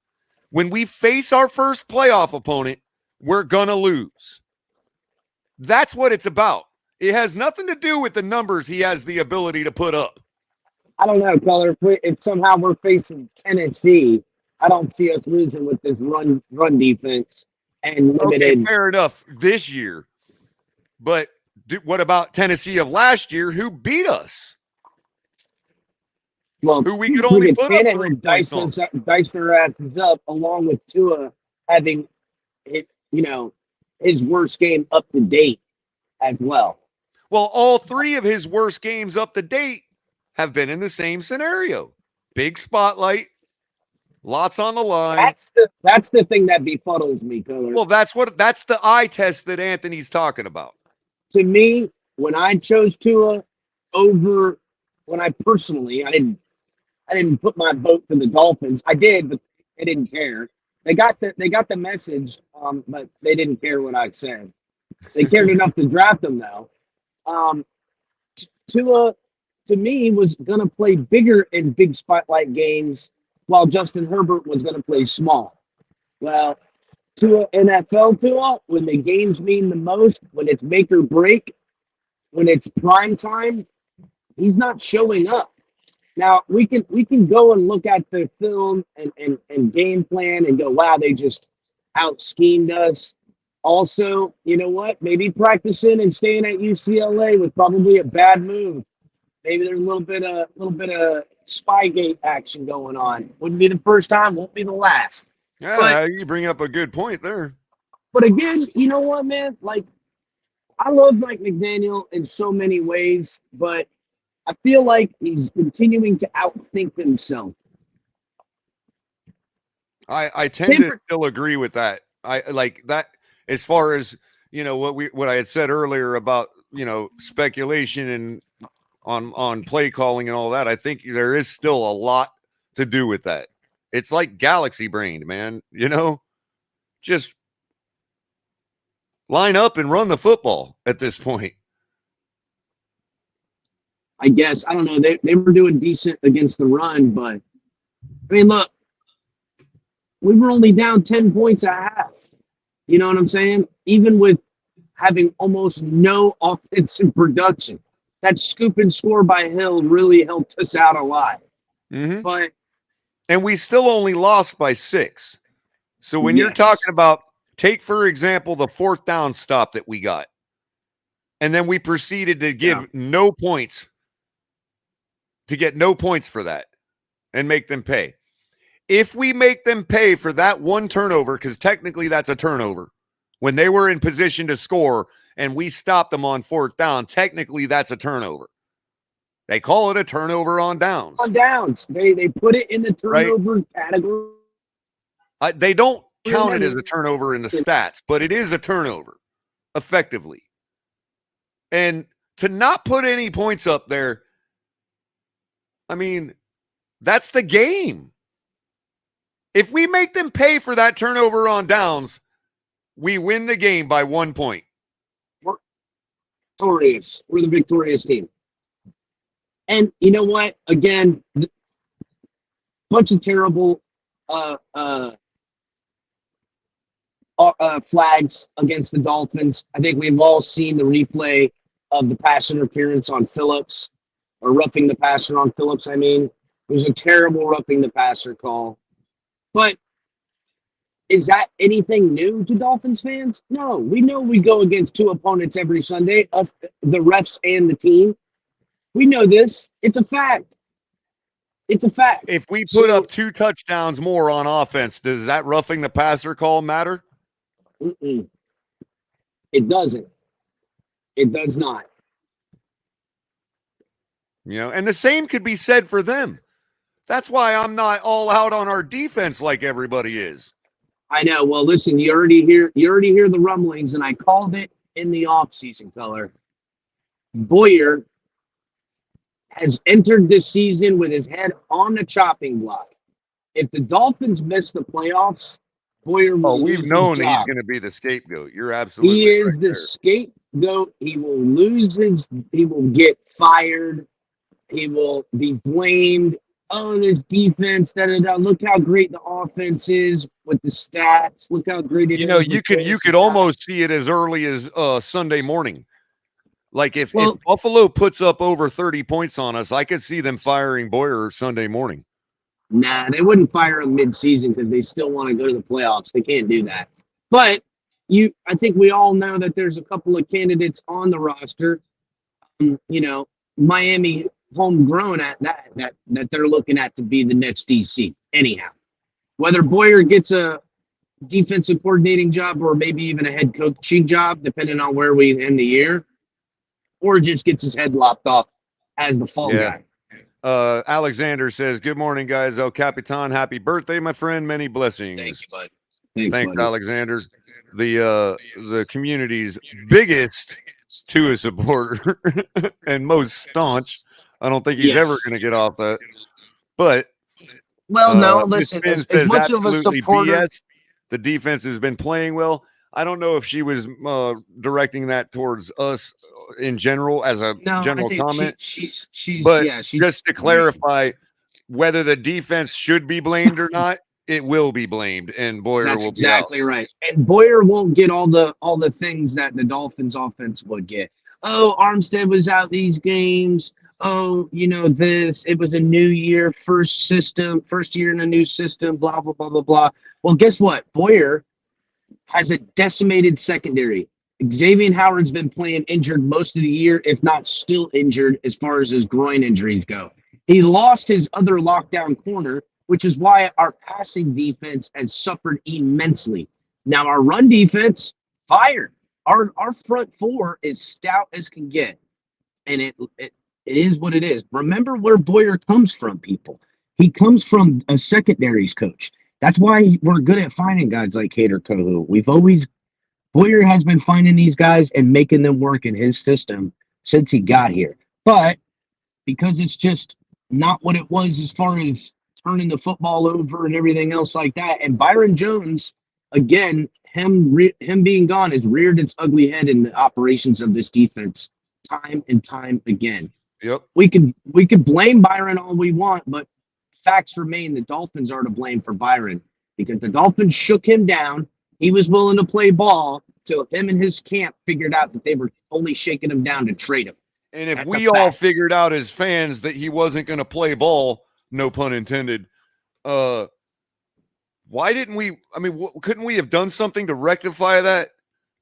When we face our first playoff opponent, we're going to lose. That's what it's about. It has nothing to do with the numbers he has the ability to put up. I don't know, Color. If somehow we're facing Tennessee, I don't see us losing with this run defense and Okay, limited. fair enough this year. But what about Tennessee of last year who beat us? Well, Who we could only put up 3 Tannehill points on. diced their asses up, along with Tua having it, his worst game up to date as well. Well, all 3 of his worst games up to date have been in the same scenario. Big spotlight, lots on the line. That's the thing that befuddles me, Color. Well, that's the eye test that Anthony's talking about. To me, when I chose Tua over, when I personally, I didn't put my vote to the Dolphins. I did, but they didn't care. They got the message, but they didn't care what I said. They cared enough to draft them, though. Tua, to me, was going to play bigger in big spotlight games, while Justin Herbert was going to play small. Well, NFL Tua, when the games mean the most, when it's make or break, when it's prime time, he's not showing up. Now we can go and look at the film and game plan and go, wow, they just out schemed us. Also, you know what? Maybe practicing and staying at UCLA was probably a bad move. Maybe there's a little bit of Spygate action going on. Wouldn't be the first time, won't be the last. Yeah, you bring up a good point there. But again, you know what, man? Like, I love Mike McDaniel in so many ways, but I feel like he's continuing to outthink himself. I tend to still agree with that. I like that as far as, what I had said earlier about, speculation and on play calling and all that. I think there is still a lot to do with that. It's like galaxy brained, man, just line up and run the football at this point. I guess, I don't know. They were doing decent against the run, but I mean, look, we were only down 10 points at half. You know what I'm saying? Even with having almost no offensive production, that scoop and score by Hill really helped us out a lot. Mm-hmm. And we still only lost by 6. So when you're talking about, take, for example, the 4th down stop that we got, and then we proceeded to give no points, to get no points for that and make them pay. If we make them pay for that one turnover, because technically that's a turnover, when they were in position to score and we stopped them on 4th down, technically that's a turnover. They call it a turnover on downs. On downs. They put it in the turnover category. They don't count it as a turnover in the stats, but it is a turnover, effectively. And to not put any points up there, I mean, that's the game. If we make them pay for that turnover on downs, we win the game by 1 point. We're victorious. We're the victorious team. And you know what? Again, bunch of terrible flags against the Dolphins. I think we've all seen the replay of the pass interference on Phillips, or roughing the passer on Phillips. I mean, it was a terrible roughing the passer call. But is that anything new to Dolphins fans? No, we know we go against two opponents every Sunday, us, the refs and the team. We know this. It's a fact. It's a fact. If we put So- up 2 touchdowns more on offense, does that roughing the passer call matter? Mm-mm. It doesn't. It does not. You know, and the same could be said for them. That's why I'm not all out on our defense like everybody is. I know. Well, listen, you already hear the rumblings, and I called it in the offseason, Culler. Boyer has entered this season with his head on the chopping block. If the Dolphins miss the playoffs, Boyer will We've lose known his he's job. going to be the scapegoat. You're absolutely He is right the there. scapegoat. He will get fired. He will be blamed. Oh, this defense, da-da-da. Look how great the offense is with the stats. Look how great it is. You know, with you this could and almost see it as early as Sunday morning. Like if Well- Buffalo puts up over 30 points on us, I could see them firing Boyer Sunday morning. Nah, they wouldn't fire him mid-season because they still want to go to the playoffs. They can't do that. But I think we all know that there's a couple of candidates on the roster. Miami homegrown at that they're looking at to be the next DC. Anyhow, whether Boyer gets a defensive coordinating job or maybe even a head coaching job, depending on where we end the year, or just gets his head lopped off as the fall Yeah. guy. Alexander says, "Good morning, guys. El Capitan, happy birthday, my friend. Many blessings." Thank you, bud. Thanks, buddy. Alexander. The community's biggest Tua supporter and most staunch. I don't think he's ever Yes. going to get off that. But Well, no, Miss listen, Finn as says much of a absolutely supporter, BS. The defense has been playing well. I don't know if she was directing that towards us in general as a no, general I think comment. she's But she's just to clarify, whether the defense should be blamed or not, it will be blamed, and Boyer That's will be out. exactly right. And Boyer won't get all the things that the Dolphins offense would get. Oh, Armstead was out these games. Oh, this. It was a new year, first year in a new system, blah, blah, blah, blah, blah. Well, guess what? Boyer has a decimated secondary. Xavier Howard's been playing injured most of the year, if not still injured as far as his groin injuries go. He lost his other lockdown corner, which is why our passing defense has suffered immensely. Now our run defense fired. Our front four is stout as can get, and it is what it is. Remember where Boyer comes from, people. He comes from a secondaries coach. That's why we're good at finding guys like Cater Kohu. Boyer has been finding these guys and making them work in his system since he got here. But because it's just not what it was as far as turning the football over and everything else like that. And Byron Jones, again, him being gone has reared its ugly head in the operations of this defense time and time again. Yep. We could blame Byron all we want, but facts remain the Dolphins are to blame for Byron because the Dolphins shook him down. He was willing to play ball till him and his camp figured out that they were only shaking him down to trade him. And if That's we a all fact. figured out as fans that he wasn't going to play ball, no pun intended, why didn't we? I mean, couldn't we have done something to rectify that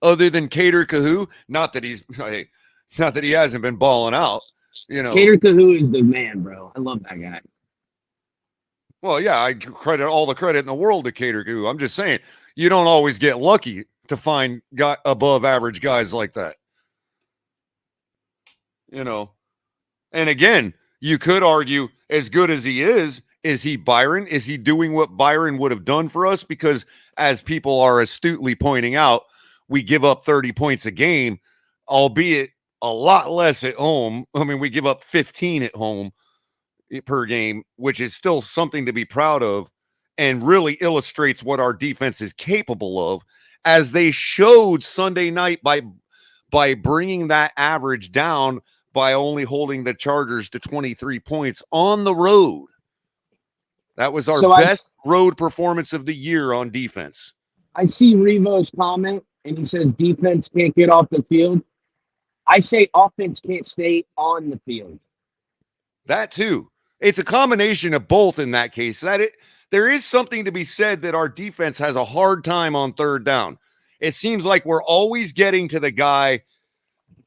other than Cater Kahoo? Not that he hasn't been balling out, Cater Kahoo is the man, bro. I love that guy. Well, yeah, I credit all the credit in the world to Cater Kahoo. I'm just saying, you don't always get lucky to find above average guys like that. And again, you could argue, as good as he is he Byron? Is he doing what Byron would have done for us? Because as people are astutely pointing out, we give up 30 points a game, albeit a lot less at home. I mean, we give up 15 at home per game, which is still something to be proud of and really illustrates what our defense is capable of, as they showed Sunday night by bringing that average down by only holding the Chargers to 23 points on the road. That was our best road performance of the year on defense. I see Revo's comment, and he says defense can't get off the field. I say offense can't stay on the field. That too. It's a combination of both in that case. There is something to be said that our defense has a hard time on third down. It seems like we're always getting to the guy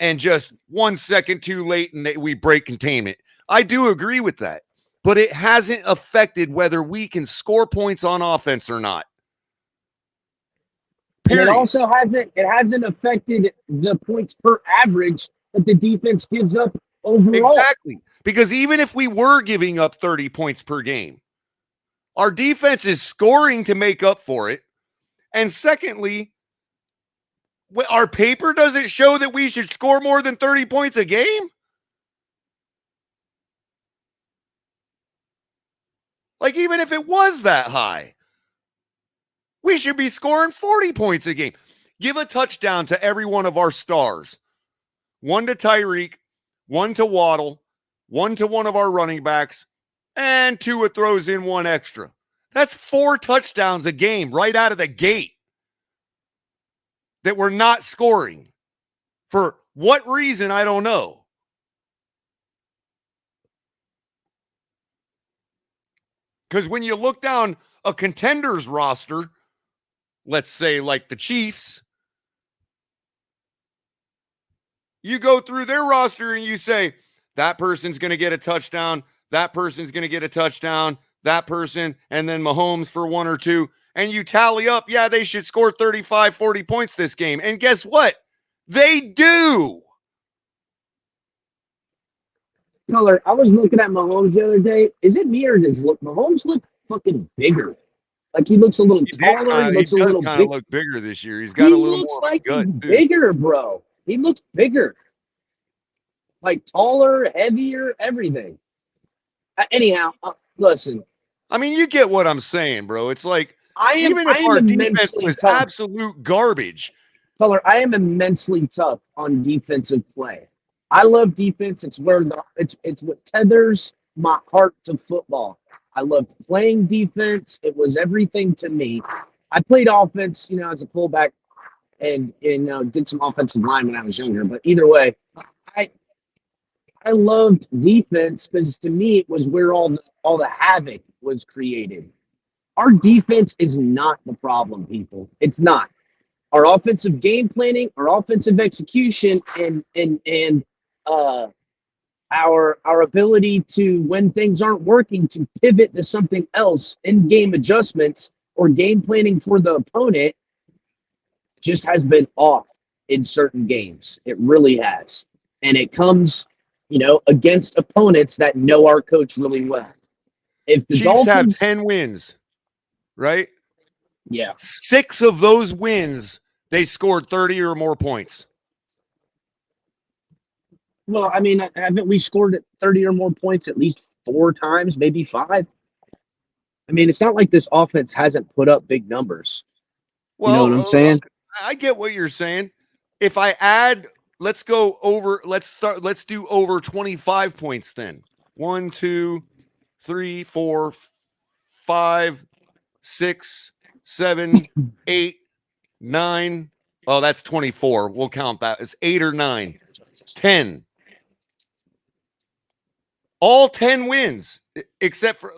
and just 1 second too late and we break containment. I do agree with that, but it hasn't affected whether we can score points on offense or not. And Period. it also hasn't affected the points per average that the defense gives up overall. Exactly. Because even if we were giving up 30 points per game, our defense is scoring to make up for it. And secondly, our paper doesn't show that we should score more than 30 points a game. Like, even if it was that high, we should be scoring 40 points a game. Give a touchdown to every one of our stars. 1 to Tyreek, 1 to Waddle, 1 to one of our running backs, and Tua throws in 1 extra. That's 4 touchdowns a game right out of the gate that we're not scoring. For what reason, I don't know. Because when you look down a contender's roster, let's say like the Chiefs, you go through their roster and you say, that person's going to get a touchdown, that person's going to get a touchdown, that person, and then Mahomes for 1 or 2. And you tally up, yeah, they should score 35, 40 points this game. And guess what? They do. Culler, I was looking at Mahomes the other day. Is it me or does Mahomes look fucking bigger? Like he looks a little taller. He looks a little kind of big. look bigger this year. He's got a little looks more like gut, he's too. bigger, bro. He looks bigger. Like taller, heavier, everything. Anyhow, listen. I mean, you get what I'm saying, bro. It's like, I am our defense immensely was tough. absolute garbage. Culler, I am immensely tough on defensive play. I love defense. It's where it's what tethers my heart to football. I love playing defense. It was everything to me. I played offense, as a fullback, and did some offensive line when I was younger. But either way, I loved defense because to me it was where all the havoc was created. Our defense is not the problem, people. It's not. Our offensive game planning, our offensive execution, and our ability to, when things aren't working, to pivot to something else in game adjustments or game planning for the opponent just has been off in certain games. It really has. And it comes, against opponents that know our coach really well. If the Chiefs Dolphins have 10 wins, right? Yeah. 6 of those wins, they scored 30 or more points. Well, I mean, haven't we scored 30 or more points at least 4 times, maybe 5? I mean, it's not like this offense hasn't put up big numbers. Well, you know what I'm saying? I get what you're saying. If I add, let's do over 25 points then. 1, 2, 3, 4, 5, 6, 7, 8, 9. Oh, that's 24. We'll count that. It's 8 or 9. 10. All 10 wins, except for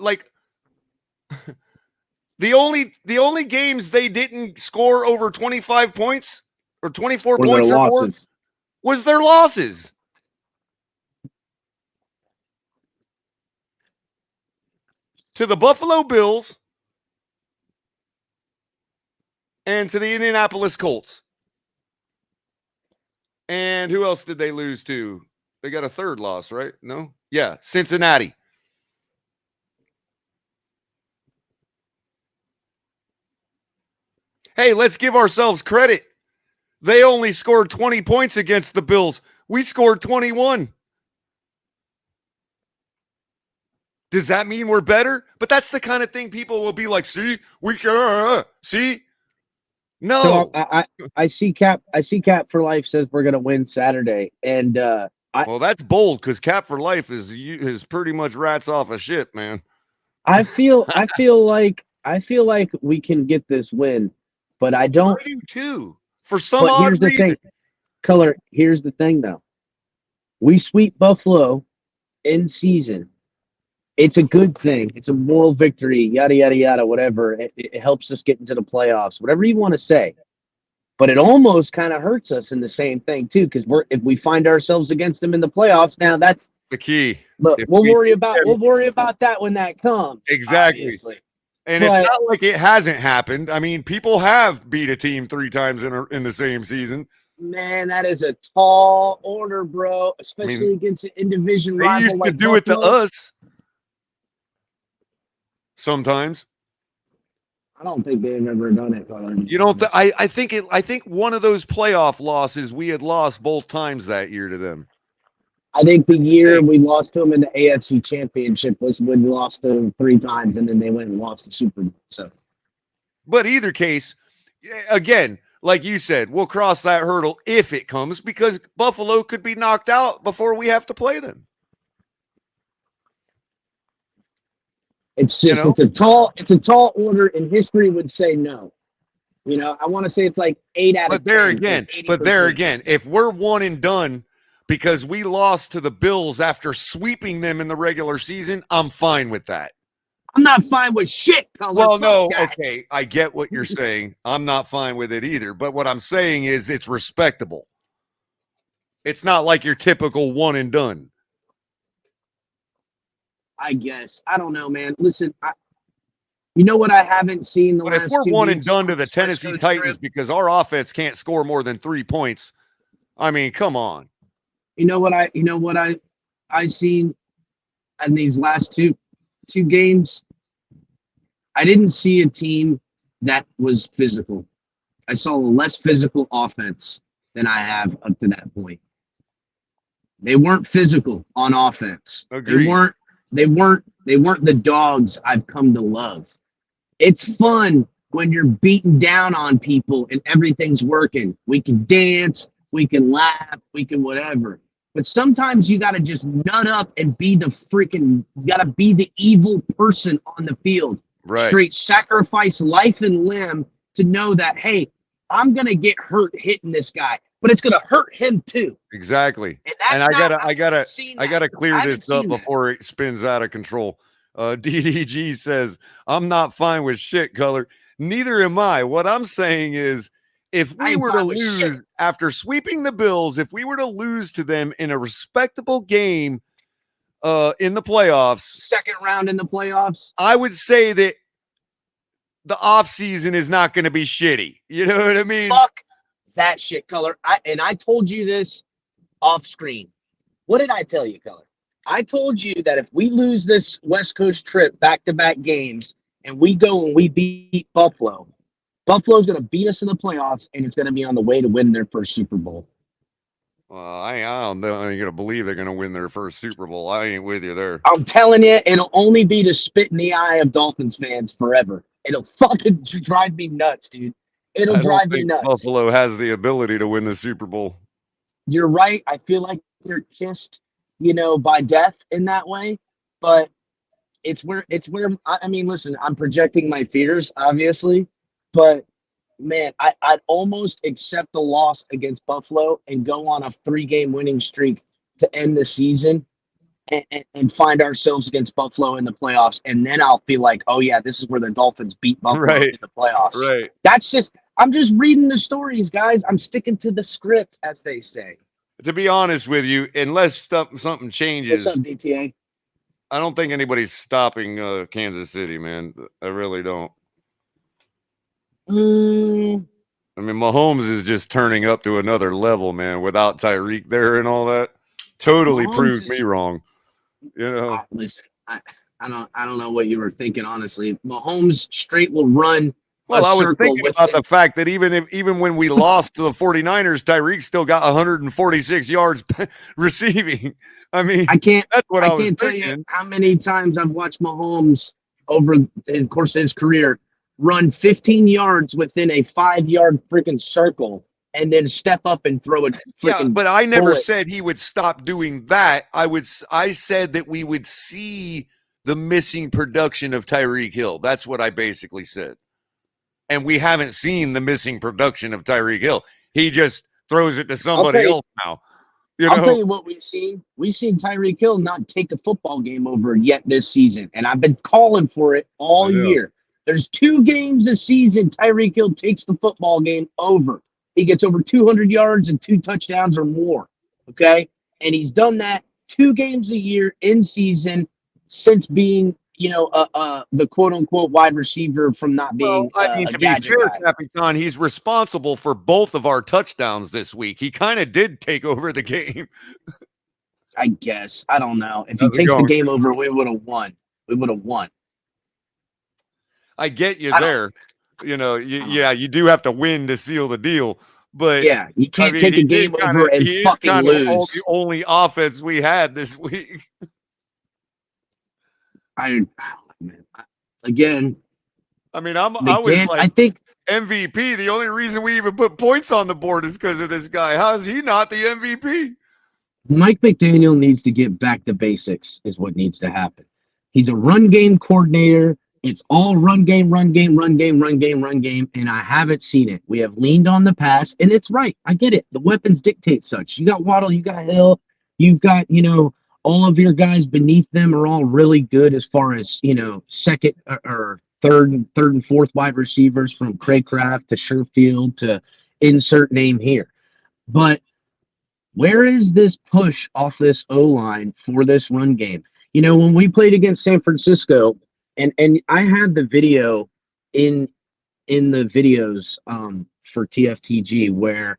the only games they didn't score over 25 points or 24 Or points their or more losses. was their losses. To the Buffalo Bills and to the Indianapolis Colts. And who else did they lose to? They got a third loss, right? No? Yeah, Cincinnati. Hey, let's give ourselves credit. They only scored 20 points against the Bills. We scored 21. Does that mean we're better? But that's the kind of thing people will be like, see, we can, see? No. So I see Cap for Life says we're gonna win Saturday. And well, that's bold because Cap for Life is pretty much rats off a shit, man. I feel like we can get this win. But I don't. I do too. For some But odd here's the reason. thing, Color. Here's the thing, though. We sweep Buffalo in season. It's a good thing. It's a moral victory. Yada yada yada. Whatever. It helps us get into the playoffs. Whatever you want to say. But it almost kind of hurts us in the same thing too, because if we find ourselves against them in the playoffs, now that's The key. look. If We'll we worry beat about that when that comes. Exactly. Obviously. And it's But- not like it hasn't happened. I mean, people have beat a team 3 times in the same season. Man, that is a tall order, bro. Especially against an in-division They rival used to like do it to Buffalo. us sometimes. I don't think they've ever done it. You don't I think one of those playoff losses we had lost both times that year to them. I think the year we lost to them in the AFC Championship was when we lost to them 3 times, and then they went and lost the Super Bowl. So, But either case, again, like you said, we'll cross that hurdle if it comes, because Buffalo could be knocked out before we have to play them. it's just it's a tall order, and history would say no. You know, I want to say it's like 8 out of 10. But there again, if we're one and done because we lost to the Bills after sweeping them in the regular season, I'm fine with that. I'm not fine with shit, Color. Well, no, Fuck that. okay, I get what you're saying. I'm not fine with it either. But what I'm saying is it's respectable. It's not like your typical one and done. I guess. I don't know, man. Listen, you know what I haven't seen the But last if we're 2 one and weeks done to on the this West Tennessee Coast Titans trip? because our offense can't score more than 3 points, I mean, come on. You know what I seen in these last two games? I didn't see a team that was physical. I saw a less physical offense than I have up to that point. They weren't physical on offense. Agreed. They weren't the dogs I've come to love. It's fun when you're beating down on people and everything's working. We can dance, we can laugh, we can whatever. But sometimes you got to just nut up and be you got to be the evil person on the field. Right. Straight sacrifice life and limb to know that, hey, I'm going to get hurt hitting this guy, but it's going to hurt him too. Exactly. And I gotta clear this up that. before it spins out of control. DDG says, I'm not fine with shit, Color. Neither am I. What I'm saying is, if we were to lose after sweeping the Bills, if we were to lose to them in a respectable game in the playoffs, second round in the playoffs, I would say that the offseason is not going to be shitty. You know what I mean? Fuck that shit, Color. I told you this off screen. What did I tell you, Color? I told you that if we lose this West Coast trip back-to-back games and we go and we beat Buffalo, Buffalo's going to beat us in the playoffs, and it's going to be on the way to win their first Super Bowl. I don't know. I'm going to believe they're going to win their first Super Bowl. I ain't with you there. I'm telling you, it'll only be to spit in the eye of Dolphins fans forever. It'll fucking drive me nuts, dude. It'll drive me nuts. Buffalo has the ability to win the Super Bowl. You're right. I feel like they're kissed, by death in that way. But it's where I mean, listen, I'm projecting my fears, obviously, but man, I'd almost accept the loss against Buffalo and go on a 3-game winning streak to end the season and find ourselves against Buffalo in the playoffs. And then I'll feel like, oh yeah, this is where the Dolphins beat Buffalo in the playoffs. Right. I'm just reading the stories, guys. I'm sticking to the script, as they say. To be honest with you, unless something changes, What's up, DTA? I don't think anybody's stopping Kansas City, man. I really don't. I mean, Mahomes is just turning up to another level, man, without Tyreek there and all that. Totally proved me wrong. Listen, I don't know what you were thinking, honestly. Mahomes straight will run. Well, I was thinking about the fact that even when we lost to the 49ers, Tyreek still got 146 yards receiving. I mean, I can't tell you how many times I've watched Mahomes over the course of his career run 15 yards within a 5-yard freaking circle and then step up and throw a freaking but I never bullet. said he would stop doing that. I said that we would see the missing production of Tyreek Hill. That's what I basically said. and we haven't seen the missing production of Tyreek Hill. He just throws it to I'll somebody tell you, else now. You I'll tell know, you what we've seen. We've seen Tyreek Hill not take a football game over yet this season, and I've been calling for it all I know. year. There's 2 games this season Tyreek Hill takes the football game over. He gets over 200 yards and 2 touchdowns or more, okay? And he's done that 2 games a year in season since being, the quote-unquote wide receiver from not well, being I mean, a to be gadget fair, guy. Capitan, he's responsible for both of our touchdowns this week. He kind of did take over the game. I guess. I don't know. If he How's it takes the going? game over, we would have won. We would have won. I get you I don't- there. You do have to win to seal the deal. But Yeah, you can't take a he game is over and he is fucking kind of the lose. only offense we had this week. Again, I mean, I was McDaniel. I like think MVP. The only reason we even put points on the board is because of this guy. How is he not the MVP? Mike McDaniel needs to get back to basics. Is what needs to happen. He's a run game coordinator. It's all run game, run game, run game, run game, run game, and I haven't seen it. We have leaned on the pass, and it's right. I get it. The weapons dictate such. You got Waddle, you got Hill, you've got, all of your guys beneath them are all really good as far as, second or third and fourth wide receivers, from Craig Kraft to Sherfield to insert name here. But where is this push off this O-line for this run game? When we played against San Francisco, and I have the video in the videos for TFTG where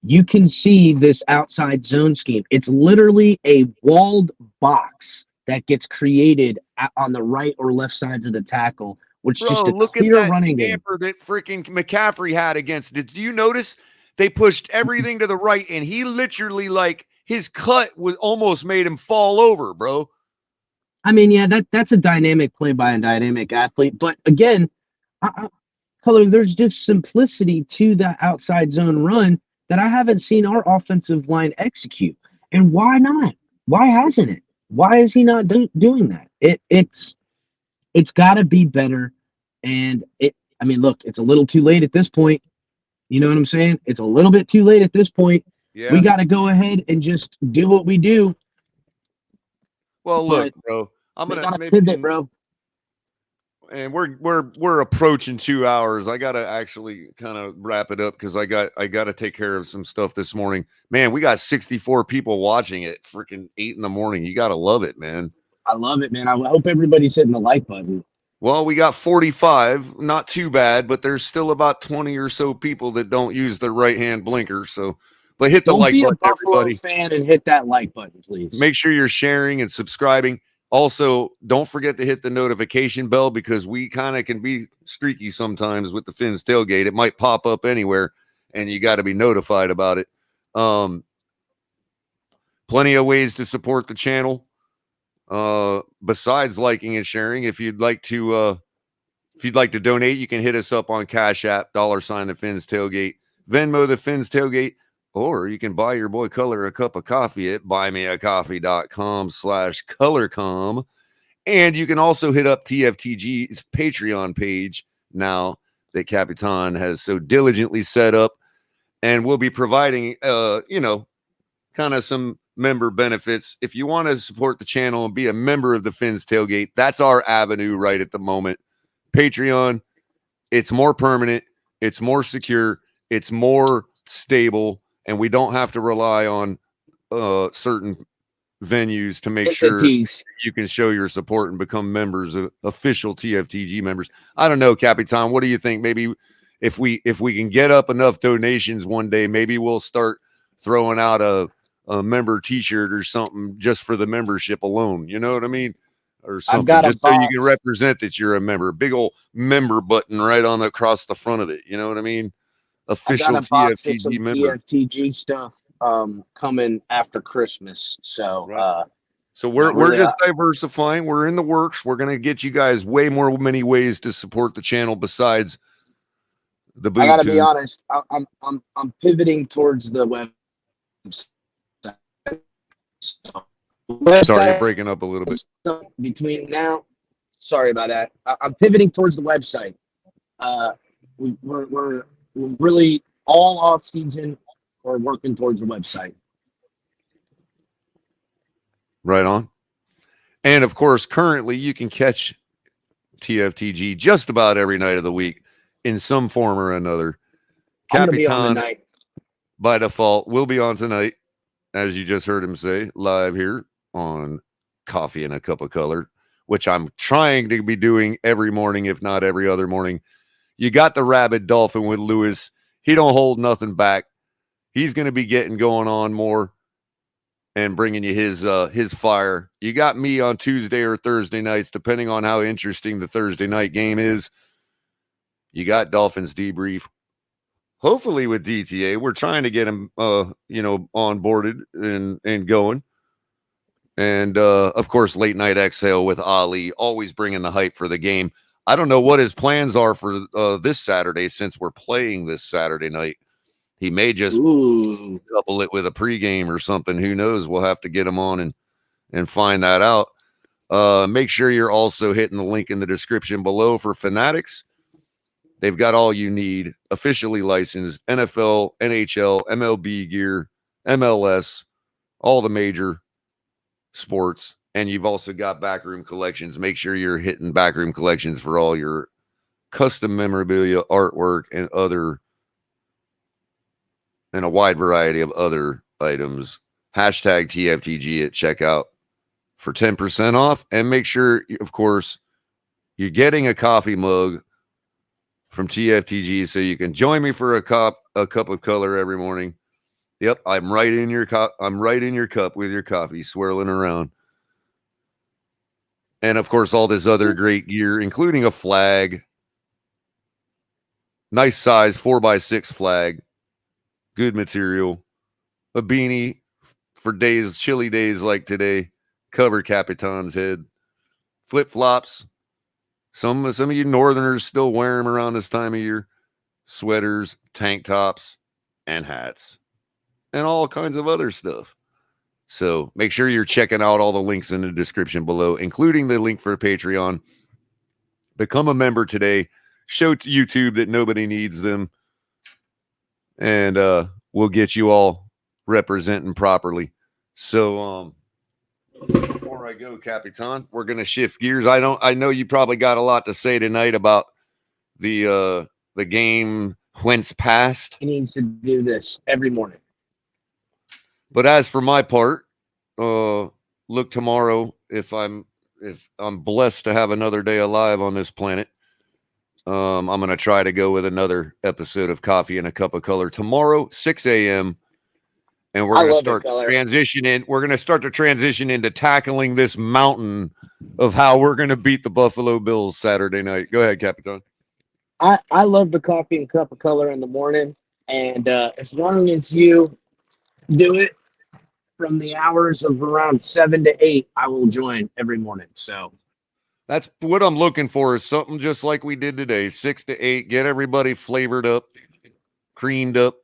you can see this outside zone scheme. It's literally a walled box that gets created on the right or left sides of the tackle, which Bro, just a look at clear that running game. camper that freaking McCaffrey had against it. Did you notice they pushed everything to the right, and he literally, like, his cut was almost made him fall over, bro. I mean, yeah, that's a dynamic play by a dynamic athlete. But again, Culler, there's just simplicity to that outside zone run that I haven't seen our offensive line execute. And why not? Why hasn't it? Why is he not doing that? It's got to be better. And look, it's a little too late at this point. You know what I'm saying? It's a little bit too late at this point. Yeah. We got to go ahead and just do what we do. Well, look, bro, I'm gonna pivot, bro. And we're approaching 2 hours. I gotta actually kind of wrap it up because I gotta take care of some stuff this morning. Man, we got 64 people watching at freaking 8 in the morning. You gotta love it, man. I love it, man. I hope everybody's hitting the like button. Well, we got 45, not too bad, but there's still about 20 or so people that don't use their right hand blinker. So, but hit the like button, everybody. Fan and hit that like button, please. Make sure you're sharing and subscribing. Also, don't forget to hit the notification bell because we kind of can be streaky sometimes with the Fins tailgate. It might pop up anywhere, and you got to be notified about it. Plenty of ways to support the channel besides liking and sharing. If you'd like to donate, you can hit us up on Cash App, $ the Fins tailgate, Venmo the Fins tailgate. Or you can buy your boy Culler a cup of coffee at buymeacoffee.com/colorcom. And you can also hit up TFTG's Patreon page now that Capitan has so diligently set up. And we'll be providing, kind of some member benefits. If you want to support the channel and be a member of the Fins Tailgate, that's our avenue right at the moment. Patreon, it's more permanent, it's more secure, it's more stable. And we don't have to rely on certain venues to make sure you can show your support and become members of official TFTG members. I don't know, Capitan, what do you think? Maybe if we can get up enough donations one day, maybe we'll start throwing out a member t-shirt or something just for the membership alone. You know what I mean? Or something just so you can represent that you're a member. Big old member button right on across the front of it. You know what I mean? Official TFTG member. TFTG stuff coming after Christmas. So so we're just diversifying. We're in the works. We're gonna get you guys many ways to support the channel besides the booth. I gotta be honest, I'm pivoting towards the web. Sorry, breaking up a little bit. Between now, sorry about that. I'm pivoting towards the website. we're really all off season. We're working towards a website. Right on. And of course, currently you can catch TFTG just about every night of the week in some form or another. I'm gonna be on Capitan, tonight. by default, will be on tonight, as you just heard him say, live here on Coffee and a Cup of Color, which I'm trying to be doing every morning, if not every other morning. You got the rabid Dolphin with Lewis. He don't hold nothing back. He's going to be getting going on more and bringing you his fire. You got me on Tuesday or Thursday nights, depending on how interesting the Thursday night game is. You got Dolphins debrief. Hopefully with DTA, we're trying to get him, onboarded and going. And, of course, late night exhale with Ali, always bringing the hype for the game. I don't know what his plans are for this Saturday, since we're playing this Saturday night. He may just couple it with a pregame or something. Who knows? We'll have to get him on and find that out. Make sure you're also hitting the link in the description below for Fanatics. They've got all you need. Officially licensed NFL, NHL, MLB gear, MLS, all the major sports. And you've also got backroom collections. Make sure you're hitting backroom collections for all your custom memorabilia, artwork, and a wide variety of other items. Hashtag TFTG at checkout for 10% off. And make sure, of course, you're getting a coffee mug from TFTG so you can join me for a cup of color every morning. Yep, I'm right in your cup. I'm right in your cup with your coffee swirling around. And of course, all this other great gear, including a flag, nice size 4x6 flag, good material, a beanie for days, chilly days like today, cover Capitan's head, flip-flops. Some of you northerners still wear them around this time of year, sweaters, tank tops, and hats, and all kinds of other stuff. So make sure you're checking out all the links in the description below, including the link for Patreon. Become a member today. Show to YouTube that nobody needs them. And we'll get you all representing properly. So before I go, Capitan, we're going to shift gears. I know you probably got a lot to say tonight about the game whence past. He needs to do this every morning. But as for my part, look tomorrow, if I'm blessed to have another day alive on this planet, I'm going to try to go with another episode of Coffee and a Cup of Color tomorrow, 6 a.m. And we're going to start transitioning. We're going to start to transition into tackling this mountain of how we're going to beat the Buffalo Bills Saturday night. Go ahead, Capitan. I love the Coffee and Cup of Color in the morning. And as long as you do it from the hours of around 7 to 8, I will join every morning. So that's what I'm looking for, is something just like we did today, 6 to 8, get everybody flavored up, creamed up,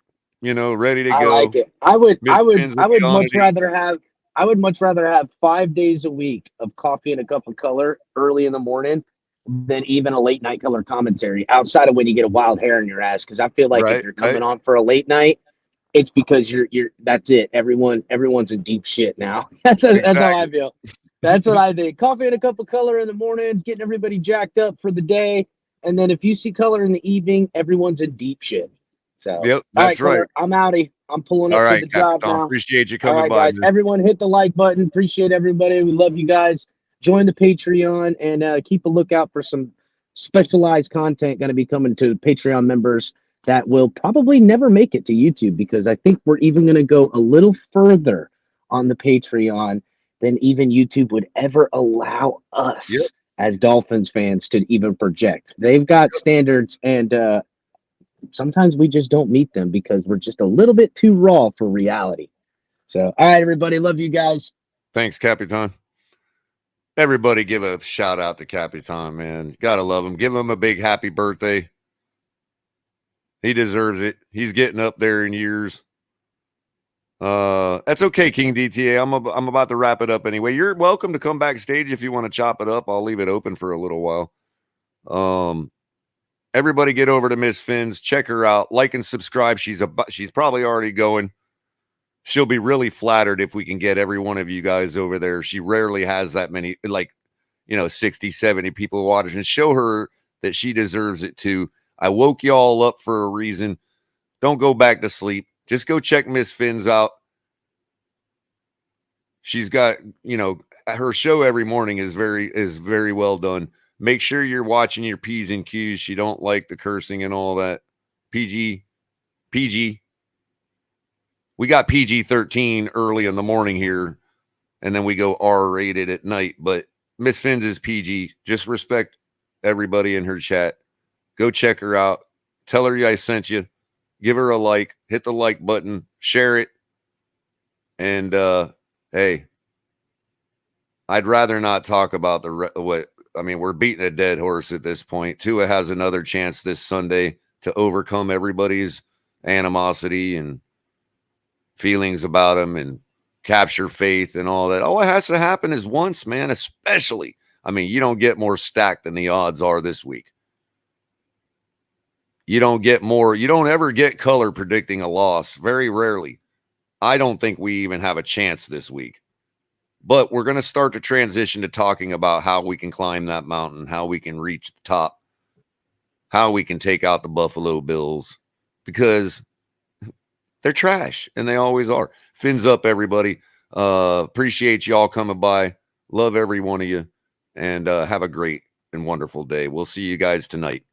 ready to go. I like it. I would much rather have 5 days a week of Coffee and a Cup of Color early in the morning than even a late night color commentary, outside of when you get a wild hair in your ass. Because I feel like if you're coming on for a late night, it's because you're that's it. Everyone's in deep shit now. That's how I feel. That's what I think. Coffee and a Cup of Color in the mornings, getting everybody jacked up for the day. And then if you see color in the evening, everyone's in deep shit. So, yep, that's all right, Culler, I'm outie. I'm pulling up to the job now. Appreciate you coming by. Guys. Everyone hit the like button. Appreciate everybody. We love you guys. Join the Patreon and keep a lookout for some specialized content going to be coming to Patreon members that will probably never make it to YouTube, because I think we're even going to go a little further on the Patreon than even YouTube would ever allow us as Dolphins fans to even project. They've got standards, and sometimes we just don't meet them because we're just a little bit too raw for reality. So, all right, everybody. Love you guys. Thanks, Capitan. Everybody give a shout out to Capitan, man. Gotta love him. Give him a big happy birthday. He deserves it. He's getting up there in years. That's okay, King DTA. I'm about to wrap it up anyway. You're welcome to come backstage if you want to chop it up. I'll leave it open for a little while. Everybody get over to Miss Finn's, check her out, like and subscribe. She's probably already going. She'll be really flattered if we can get every one of you guys over there. She rarely has that many, like, 60, 70 people watching. And show her that she deserves it too. I woke y'all up for a reason. Don't go back to sleep. Just go check Miss Finn's out. She's got, her show every morning is very well done. Make sure you're watching your P's and Q's. She don't like the cursing and all that. PG. We got PG-13 early in the morning here, and then we go R-rated at night. But Miss Finn's is PG. Just respect everybody in her chat. Go check her out. Tell her I sent you. Give her a like. Hit the like button. Share it. And, hey, I'd rather not talk about we're beating a dead horse at this point. Tua has another chance this Sunday to overcome everybody's animosity and feelings about him and capture faith and all that. All it has to happen is once, man, especially. You don't get more stacked than the odds are this week. You don't get more. You don't ever get Culler predicting a loss. Very rarely. I don't think we even have a chance this week. But we're going to start to transition to talking about how we can climb that mountain, how we can reach the top, how we can take out the Buffalo Bills, because they're trash, and they always are. Fins up, everybody. Appreciate y'all coming by. Love every one of you, and have a great and wonderful day. We'll see you guys tonight.